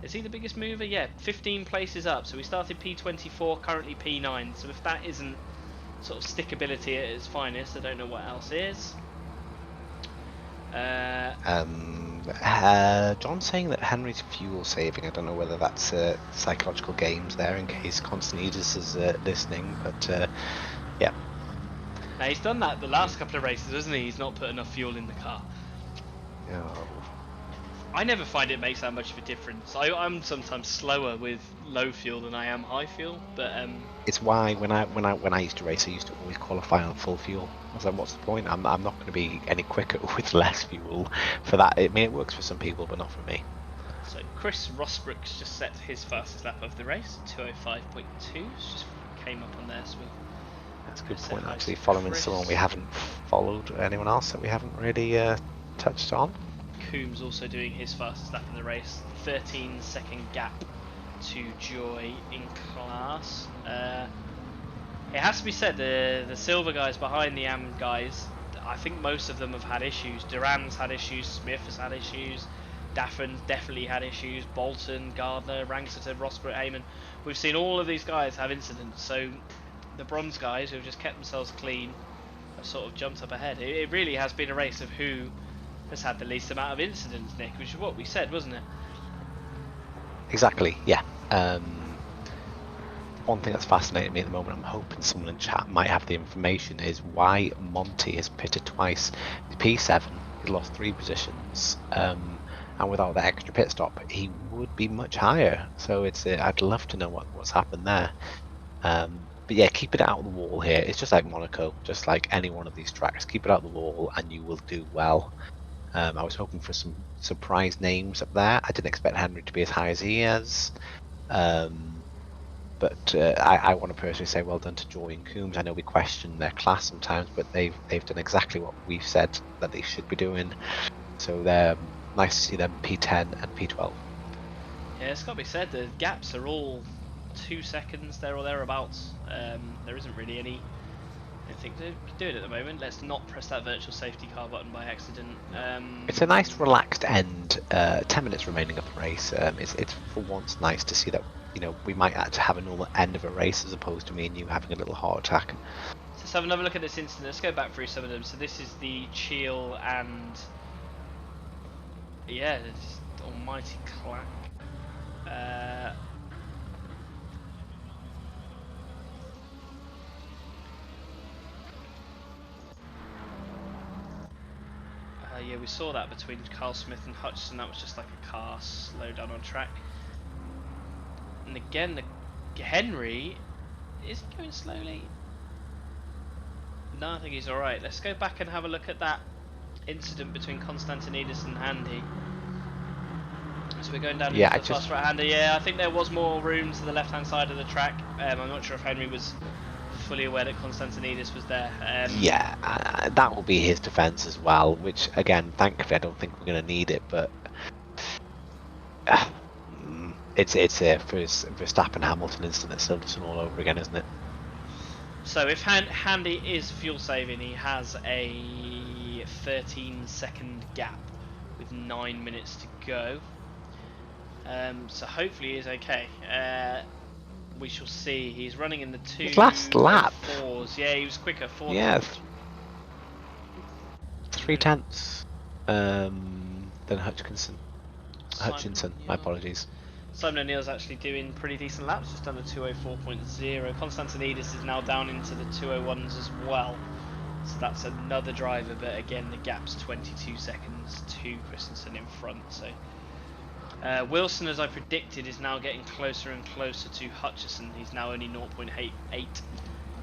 Is he the biggest mover? Yeah, 15 places up, so we started P24, currently P9, so if that isn't sort of stickability at its finest, I don't know what else is. John's saying that Henry's fuel saving. I don't know whether that's psychological games there in case Konstantinidis is listening, but yeah. Now he's done that the last couple of races, hasn't he? He's not put enough fuel in the car. Oh. I never find it makes that much of a difference. I'm sometimes slower with low fuel than I am high fuel, but it's why when I used to race, I used to always qualify on full fuel. I was like, what's the point? I'm not going to be any quicker with less fuel for that. I mean, it works for some people, but not for me. So Chris Rosbrook's just set his fastest lap of the race, 2:05.2. Just came up on there, so that's a good point, actually, following someone we haven't followed. Anyone else that we haven't really touched on? Coombs also doing his fastest lap in the race, 13-second gap to Joy in class. It has to be said, the silver guys behind the Am guys, I think most of them have had issues. Duran's had issues, Smith has had issues, Daffin definitely had issues, Bolton, Gardner, Rangston, Rosbrook, Heyman. We've seen all of these guys have incidents, so the bronze guys who have just kept themselves clean have sort of jumped up ahead. It really has been a race of who has had the least amount of incidents, Nick, which is what we said, wasn't it? Exactly, yeah. One thing that's fascinating me at the moment, I'm hoping someone in chat might have the information, is why Monty has pitted twice. P7, he lost 3 positions, and without that extra pit stop, he would be much higher. So it's I'd love to know what's happened there. But yeah, keep it out of the wall here. It's just like Monaco, just like any one of these tracks. Keep it out of the wall, and you will do well. I was hoping for some surprise names up there. I didn't expect Henry to be as high as he is. But I want to personally say well done to Joy and Coombs. I know we question their class sometimes, but they've done exactly what we've said that they should be doing. So they're nice to see them P10 and P12. Yeah, it's got to be said, the gaps are all 2 seconds there or thereabouts. There isn't really anything to do it at the moment. Let's not press that virtual safety car button by accident. It's a nice relaxed end. 10 minutes remaining of the race. It's for once nice to see that we might have a normal end of a race as opposed to me and you having a little heart attack. So let's have another look at this incident. Let's go back through some of them. So this is the Cheel and yeah, this almighty clack. Yeah, we saw that between Carl Smith and Hutchinson. That was just like a car slow down on track. And again, Henry is he going slowly? No, I think he's all right. Let's go back and have a look at that incident between Konstantinidis and Handy. So we're going down into the fast right-hander. Yeah, I think there was more room to the left-hand side of the track. I'm not sure if Henry was fully aware that Konstantinidis was there. Yeah, that will be his defence as well, which, again, thankfully I don't think we're going to need it, but it's a Verstappen Hamilton incident at Silverstone all over again, isn't it? So if Handy is fuel saving, he has a 13-second gap with 9 minutes to go. So hopefully he's okay. We shall see. He's running in the His last lap. 4s. Yeah, he was quicker. 4. Yeah, 3/10 than Hutchinson. My apologies. Simon O'Neill's actually doing pretty decent laps, just under 204.0. Konstantinidis is now down into the 201s as well. So that's another driver, but again the gap's 22 seconds to Christensen in front. So Wilson, as I predicted, is now getting closer and closer to Hutchinson. He's now only 0.88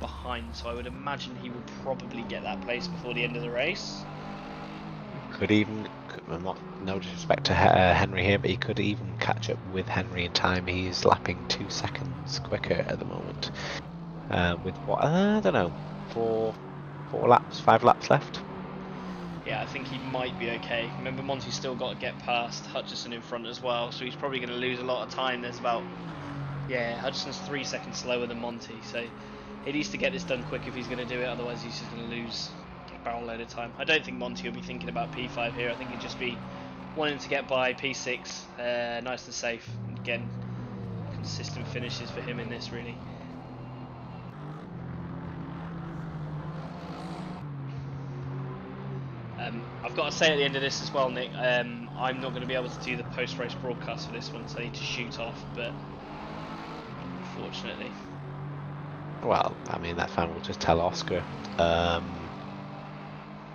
behind, so I would imagine he will probably get that place before the end of the race. No disrespect to Henry here, but he could even catch up with Henry in time. He's lapping 2 seconds quicker at the moment. With what, I don't know, 5 laps left. Yeah, I think he might be okay. Remember, Monty's still got to get past Hutchinson in front as well, so he's probably going to lose a lot of time. There's about, Hutchinson's 3 seconds slower than Monty, so he needs to get this done quick if he's going to do it, otherwise he's just going to lose a barrel load of time. I don't think Monty will be thinking about P5 here. I think he'll just be wanting to get by P6, nice and safe. Again, consistent finishes for him in this, really. I've got to say at the end of this as well, Nick, I'm not going to be able to do the post-race broadcast for this one, so I need to shoot off, but unfortunately. Well, I mean, that's fine, we'll just tell Oscar,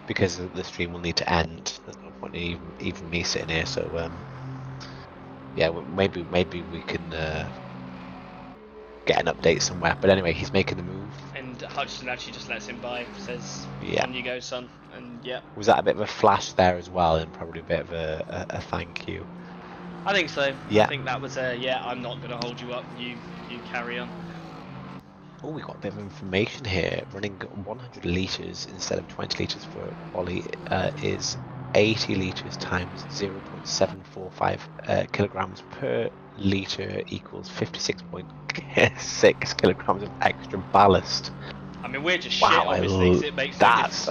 because the stream will need to end. There's no point in even me sitting here, so yeah, maybe we can get an update somewhere, but anyway, he's making the move. And Hutchinson actually just lets him by, says, on you go, son, and yeah. Was that a bit of a flash there as well, and probably a bit of a thank you? I think so. Yeah. I think that was I'm not going to hold you up, you carry on. Oh, we got a bit of information here. Running 100 litres instead of 20 litres for Ollie is 80 litres times 0.745 kilograms per litre equals 56.6 kilograms of extra ballast. I mean, we're just shit, obviously, so it makes sense.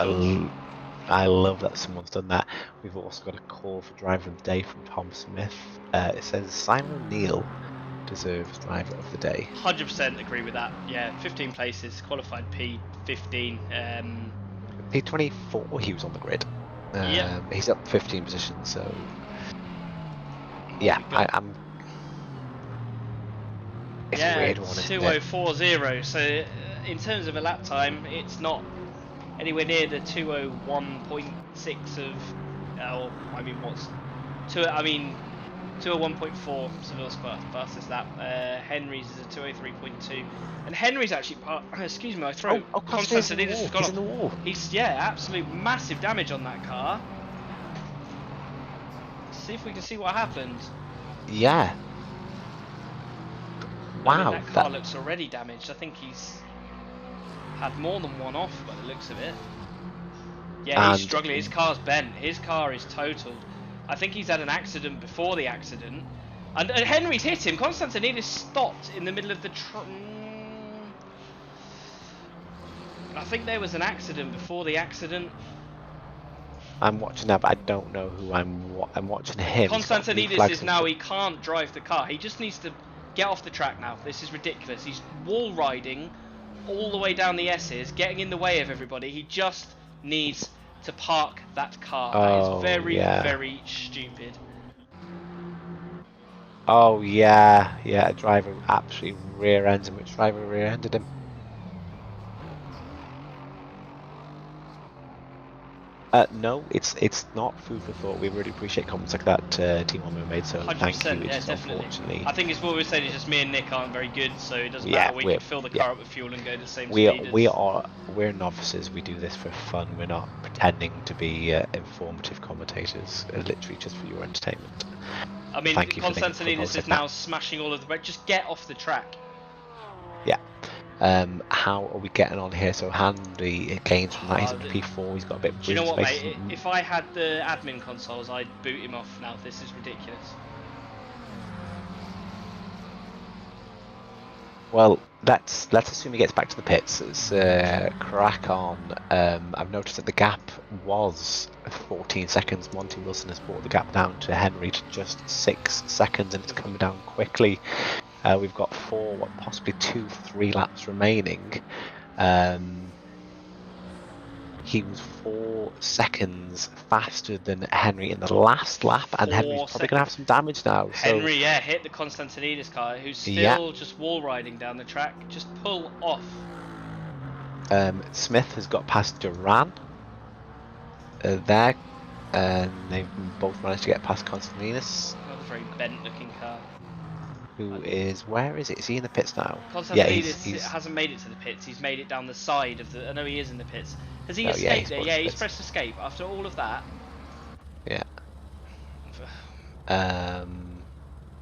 I love that someone's done that. We've also got a call for driver of the day from Tom Smith. It says Simon O'Neill deserves driver of the day. 100% agree with that. Yeah, 15 places, qualified P15. P24 he was on the grid. He's up 15 positions, so yeah, I'm. It's a weird one, isn't it? 2040. So in terms of a lap time, it's not anywhere near the 201.6 of. I mean, what's 201.4. Seville's fastest lap. Henry's is a 203.2, and Henry's actually excuse me, my throat. Konstantinidis has gone in the wall. He's absolute massive damage on that car. Let's see if we can see what happened. Yeah. Wow. That car looks already damaged. I think he's had more than one off by the looks of it. Yeah, he's struggling. His car's bent. His car is totaled. I think he's had an accident before the accident. And Henry's hit him. Konstantinidis stopped in the middle of the... I think there was an accident before the accident. I'm watching that, but I don't know who I'm watching him. Konstantinidis is now, he can't drive the car. He just needs to get off the track now. This is ridiculous. He's wall riding all the way down the S's, getting in the way of everybody. He just needs to park that car. That is very, very stupid. Oh yeah, a driver absolutely rear-ends him. Which driver rear-ended him? No, it's not food for thought. We really appreciate comments like that, Team One made. So thank you. 100%, It's yeah, just definitely. unfortunately, I think it's what we're saying is just me and Nick aren't very good, so it doesn't yeah, matter. We could fill the yeah car up with fuel and go the same we speed as. we're novices. We do this for fun. We're not pretending to be informative commentators. Literally just for your entertainment. I But mean, thank you for Konstantinidis comments is like now that. smashing all of the red. Just get off the track. Yeah. How are we getting on here? So Handy gains from that. He's Ah, up to P4. He's got a bit of do you know breathing what, space. mate? If I had the admin consoles, I'd boot him off now. This is ridiculous. Well, let's assume he gets back to the pits. Let's crack on. I've noticed that the gap was 14 seconds. Monty Wilson has brought the gap down to Henry to just 6 seconds, and it's coming down quickly. We've got 4, what, possibly 2, 3 laps remaining. He was 4 seconds faster than Henry in the last lap, and Henry's 4 probably going to have seconds. some damage now. So Henry, yeah, hit the Konstantinidis car, who's yeah, still just wall riding down the track. Just pull off. Smith has got past Duran there, and they've both managed to get past Konstantinos, Another very bent-looking car. who is, where is it? Is he in the pits now? Yeah, Konstantinidis hasn't made it to the pits. He's made it down the side of the. I know he is in the pits. Has he oh yeah, escaped there? got Yeah, the he's pits. pressed escape after all of that. Yeah.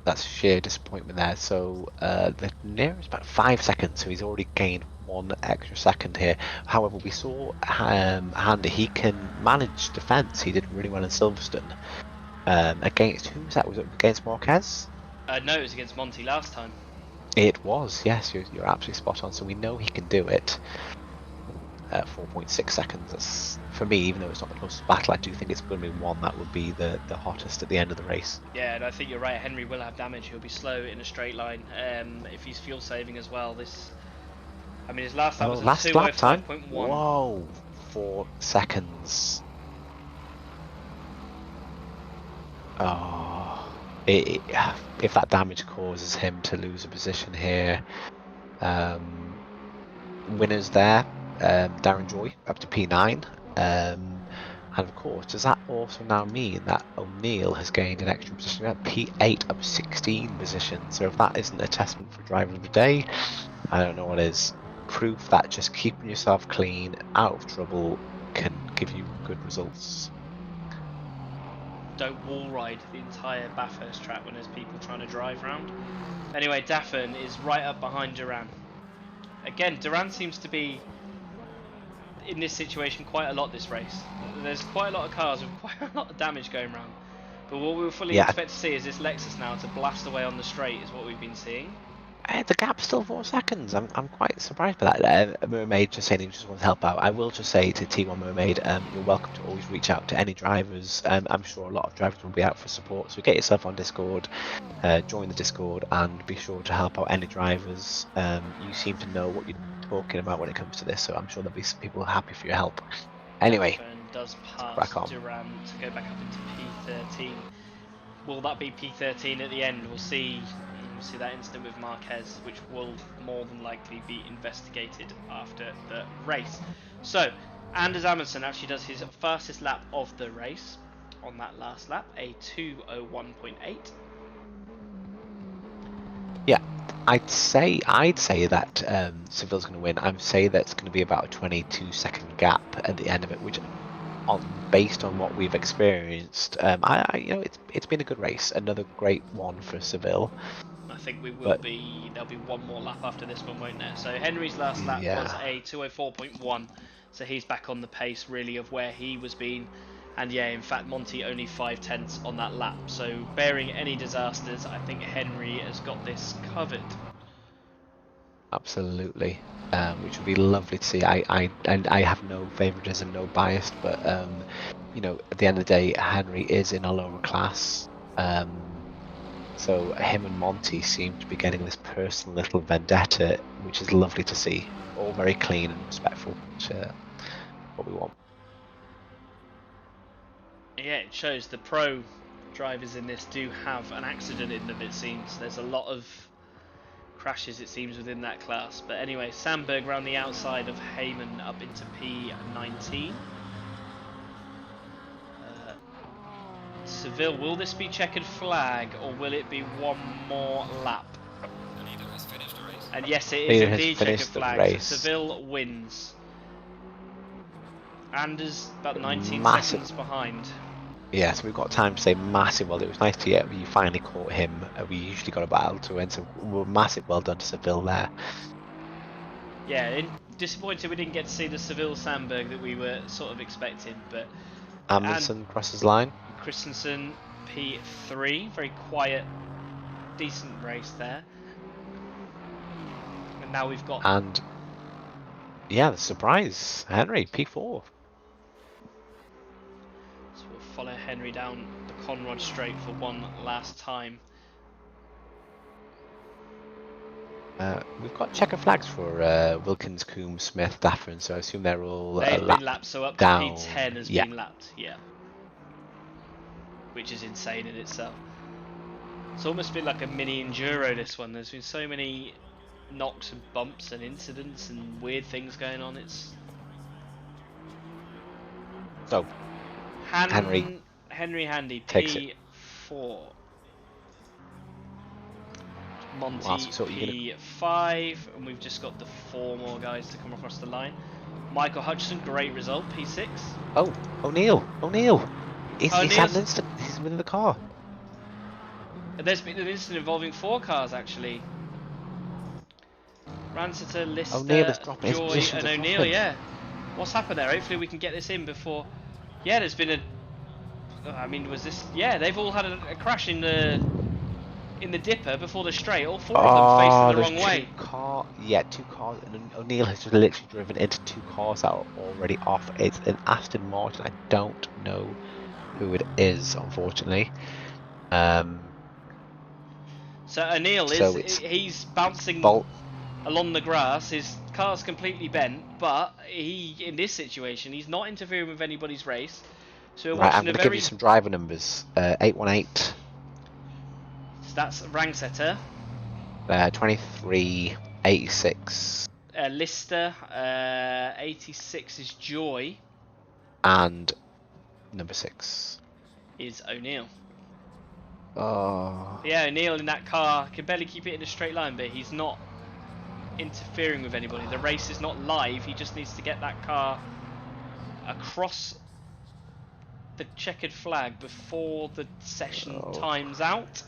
That's sheer disappointment there. So the nearest about 5 seconds, so he's already gained 1 extra second here. However, we saw Handy, he can manage defence. He did really well in Silverstone. Against, who was that? Was it against Marquez? No, it was against Monty last time. It was, yes, you're absolutely spot on. So we know he can do it. 4.6 seconds. That's, for me, even though it's not the closest battle, I do think it's going to be one that would be the hottest at the end of the race. Yeah, and I think you're right. Henry will have damage. He'll be slow in a straight line. If he's fuel saving as well, I mean, his last lap was a Last lap time. 2:05.1. Whoa, 4 seconds. Oh, if that damage causes him to lose a position here, winners there. Darren Joy up to P9. And of course, does that also now mean that O'Neill has gained an extra position at P8 up 16 positions? So if that isn't a testament for driver of the day, I don't know what is. Proof that just keeping yourself clean, out of trouble, can give you good results. Don't wall ride the entire Bathurst track when there's people trying to drive round. Anyway, Daffin is right up behind Duran. Again, Duran seems to be in this situation quite a lot this race. There's quite a lot of cars with quite a lot of damage going around. But what we were fully expect to see is this Lexus now to blast away on the straight is what we've been seeing. The gap's still 4 seconds. I'm quite surprised by that. Mermaid just saying he just wants to help out. I will just say to T1 Mermaid, you're welcome to always reach out to any drivers. I'm sure a lot of drivers will be out for support, so get yourself on Discord, join the Discord, and be sure to help out any drivers. You seem to know what you're talking about when it comes to this, so I'm sure there'll be some people happy for your help. Anyway, does pass Duran to go back up into P13. Will that be P13 at the end? We'll see that incident with Marquez, which will more than likely be investigated after the race. So, Anders Amundsen actually does his fastest lap of the race on that last lap, a 2:01.8. Yeah, I'd say that Seville's going to win. I'd say that's going to be about a 22-second gap at the end of it, which, based on what we've experienced, it's been a good race. Another great one for Seville. I think there'll be one more lap after this one, won't there? So Henry's last lap was a 2:04.1, so he's back on the pace really of where he was been. And yeah, in fact, Monty only 5/10 on that lap. So bearing any disasters, I think Henry has got this covered. Absolutely, which would be lovely to see. I have no favoritism, no bias, but at the end of the day, Henry is in a lower class. So him and Monty seem to be getting this personal little vendetta, which is lovely to see. All very clean and respectful, which what we want. Yeah, it shows the pro drivers in this do have an accident in them, it seems. There's a lot of crashes, it seems, within that class. But anyway, Sandberg round the outside of Heyman up into P19. Seville, will this be checkered flag or will it be one more lap? And yes, it is indeed checkered flag. So Seville wins. Anders about 19 seconds behind. Yeah, so we've got time to say massive well. It was nice to get we finally caught him. We usually got a battle to win, so massive well done to Seville there. Yeah, disappointed we didn't get to see the Seville Sandberg that we were sort of expecting, but Amundsen crosses line. Christensen P3, very quiet, decent race there. And now we've got yeah, the surprise Henry P4. So we'll follow Henry down the Conrod Straight for one last time. We've got checker flags for Wilkins, Coombs, Smith, Daffern, so I assume they're all They've been lapped, so up to down. P10 has been lapped, yeah. Which is insane in itself. It's almost been like a mini enduro, this one. There's been so many knocks and bumps and incidents and weird things going on. It's so Henry Handy P4. Monty P5, and we've just got the 4 more guys to come across the line. Michael Hutchison, great result, P6. Oh, O'Neill. He's within the car. And there's been an incident involving 4 cars actually. Ranciter, Lister, Joy, and O'Neill. Yeah, what's happened there? Hopefully we can get this in before. Yeah, there's been I mean, was this? Yeah, they've all had a crash in the dipper before the straight. All 4 of them facing the wrong way. 2 cars, and O'Neill has just literally driven into 2 cars that are already off. It's an Aston Martin. I don't know who it is, unfortunately. So O'Neill he's bouncing along the grass. His car's completely bent, but in this situation, he's not interfering with anybody's race. So we're watching I'm going to give you some driver numbers. 818. So that's Rangsetter. 2386. Lister. 86 is Joy. And number 6 is O'Neill. Oh. Yeah, O'Neill in that car can barely keep it in a straight line, but he's not interfering with anybody. The race is not live. He just needs to get that car across the checkered flag before the session times out,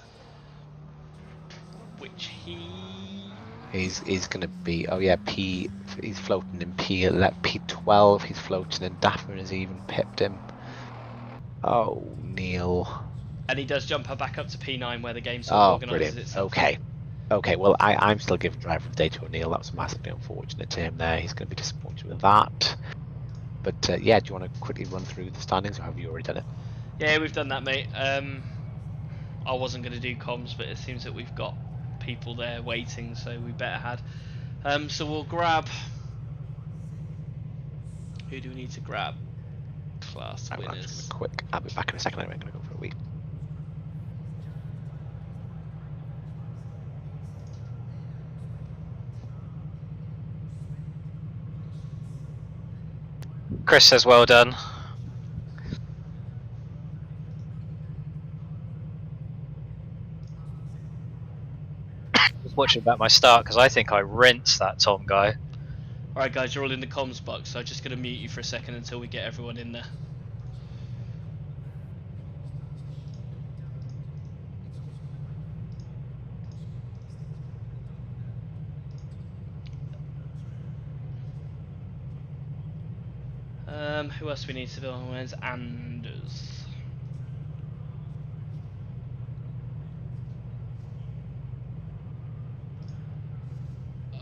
which he's gonna be he's floating in P12. He's floating in Daffern has even pipped him. Oh, Neil. And he does jump her back up to P9 where the game sort of organises itself. Okay, well I'm still giving driver of the day to O'Neill. That was massively unfortunate to him there. He's going to be disappointed with that. But yeah, do you want to quickly run through the standings, or have you already done it? Yeah, we've done that, mate. I wasn't going to do comms, but it seems that we've got people there waiting, so we better had. So we'll grab. Who do we need to grab? Class winners. Quick, I'll be back in a second. I'm going to go for a week. Chris says well done. I was watching about my start because I think I rinsed that Tom guy. Alright guys, you're all in the comms box, so I'm just going to mute you for a second until we get everyone in there. Who else do we need to build? Where's Anders? I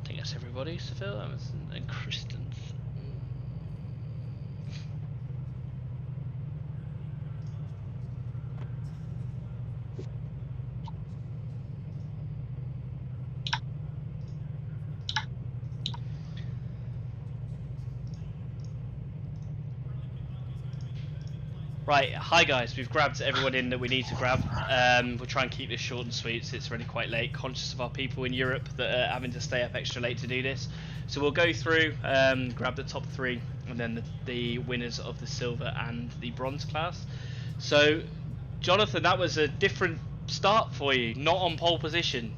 think that's everybody. Seville, Emerson, and Christensen. Right, hi guys, we've grabbed everyone in that we need to grab. We'll try and keep this short and sweet, so it's already quite late, conscious of our people in Europe that are having to stay up extra late to do this. So we'll go through, grab the top 3, and then the winners of the silver and the bronze class. So, Jonathan, that was a different start for you, not on pole position.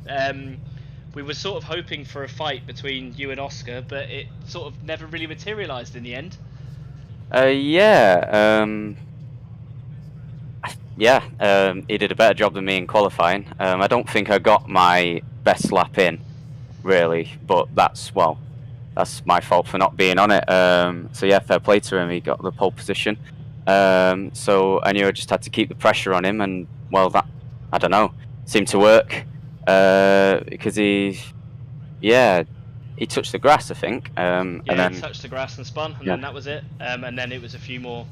We were sort of hoping for a fight between you and Oscar, but it sort of never really materialised in the end. He did a better job than me in qualifying. I don't think I got my best lap in, really, but that's my fault for not being on it. So yeah, fair play to him. He got the pole position. So I knew I just had to keep the pressure on him, and that, I don't know, seemed to work because he touched the grass, I think. And then he touched the grass and spun, and then that was it. And then it was a few more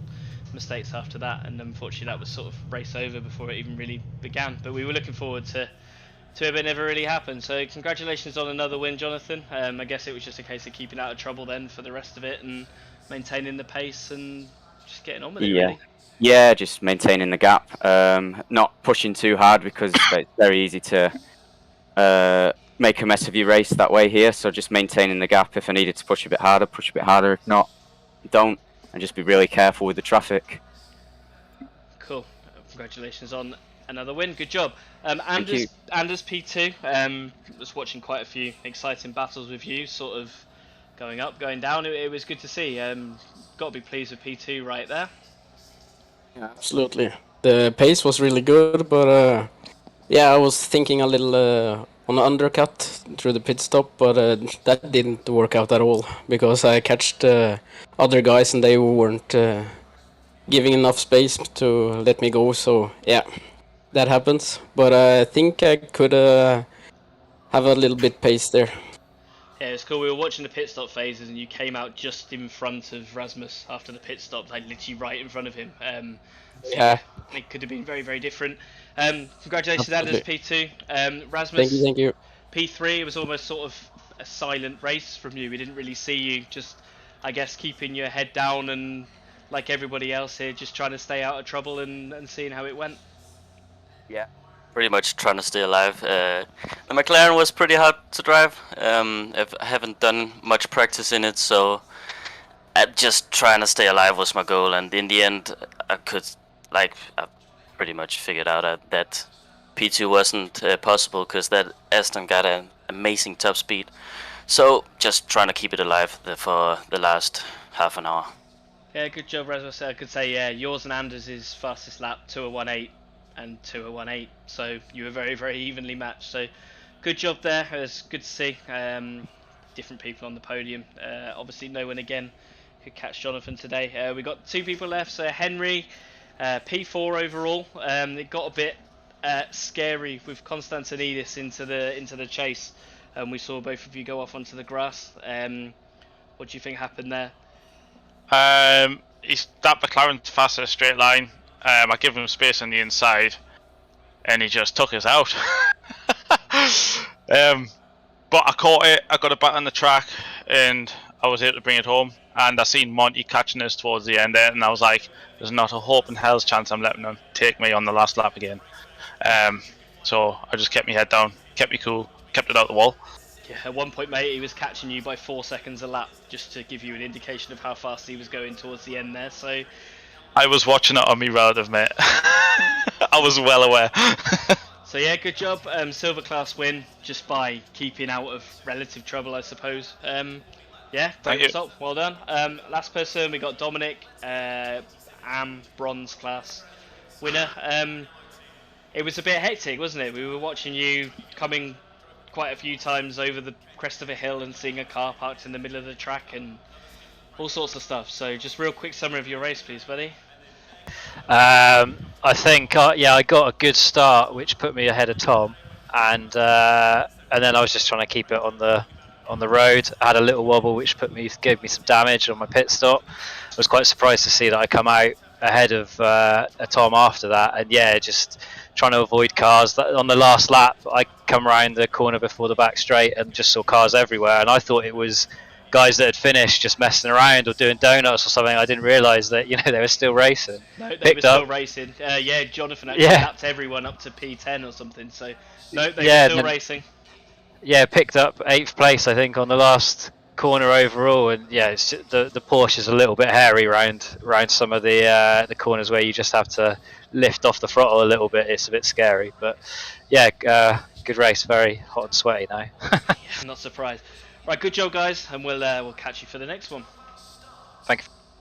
mistakes after that, and unfortunately that was sort of race over before it even really began. But we were looking forward to it, never really happened. So congratulations on another win, Jonathan. I guess it was just a case of keeping out of trouble then for the rest of it and maintaining the pace and just getting on with it. Really. Yeah, just maintaining the gap, not pushing too hard because it's very easy to make a mess of your race that way here. So just maintaining the gap. If I needed to push a bit harder, push a bit harder. If not, don't. And just be really careful with the traffic. Cool. Congratulations on another win. Good job. Anders P2, was watching quite a few exciting battles with you, sort of going up, going down. It was good to see. Got to be pleased with P2 right there. Yeah, absolutely. The pace was really good, but I was thinking a little on the undercut through the pit stop, but that didn't work out at all because I catched other guys and they weren't giving enough space to let me go. So yeah, that happens. But I think I could have a little bit pace there. Yeah, it's cool. We were watching the pit stop phases, and you came out just in front of Rasmus after the pit stop, like literally right in front of him. Yeah, it could have been very, very different. Congratulations, Anders P2. Rasmus, thank you. P3. It was almost sort of a silent race from you. We didn't really see you. Just, I guess, keeping your head down and, like everybody else here, just trying to stay out of trouble and seeing how it went. Yeah. Pretty much trying to stay alive. The McLaren was pretty hard to drive. I haven't done much practice in it, so just trying to stay alive was my goal. And in the end, I pretty much figured out that P2 wasn't possible because that Aston got an amazing top speed. So just trying to keep it alive for the last half an hour. Yeah, good job, Rasmus. I could say, yeah, yours and Anders' fastest lap, 2:18. And 2:18, so you were very, very evenly matched. So good job there. It was good to see different people on the podium. Obviously no one again could catch Jonathan today. We got 2 people left. So Henry, P4 overall. It got a bit scary with Konstantinidis into the chase, and we saw both of you go off onto the grass. What do you think happened there? That McLaren's fast in a straight line. I gave him space on the inside, and he just took us out. But I caught it, I got it back on the track, and I was able to bring it home. And I seen Monty catching us towards the end there, and I was like, there's not a hope in hell's chance I'm letting him take me on the last lap again. So I just kept my head down, kept me cool, kept it out the wall. Yeah, at one point, mate, he was catching you by 4 seconds a lap, just to give you an indication of how fast he was going towards the end there. So I was watching it on me relative, mate. I was well aware. So yeah, good job. Silver class win just by keeping out of relative trouble, I suppose. Yeah, great result. Well done. Last person, we got Dominic, bronze class winner. It was a bit hectic, wasn't it? We were watching you coming quite a few times over the crest of a hill and seeing a car parked in the middle of the track and all sorts of stuff. So just real quick summary of your race, please, buddy. I think I got a good start, which put me ahead of Tom, and then I was just trying to keep it on the road. I had a little wobble, which gave me some damage on my pit stop. I was quite surprised to see that I come out ahead of Tom after that, and yeah, just trying to avoid cars. On the last lap, I come around the corner before the back straight and just saw cars everywhere, and I thought it was guys that had finished just messing around or doing donuts or something. I didn't realise that they were still racing. No, they Picked were still up. racing. Yeah, Jonathan actually Yeah. lapped everyone up to P10 or something. So no, they Yeah, were still and then- racing. Yeah, picked up 8th place, I think, on the last corner overall, and yeah, it's the Porsche is a little bit hairy round some of the corners where you just have to lift off the throttle a little bit. It's a bit scary, but yeah, good race. Very hot and sweaty now. Yeah, I'm not surprised. Right, good job, guys, and we'll catch you for the next one. Thank you.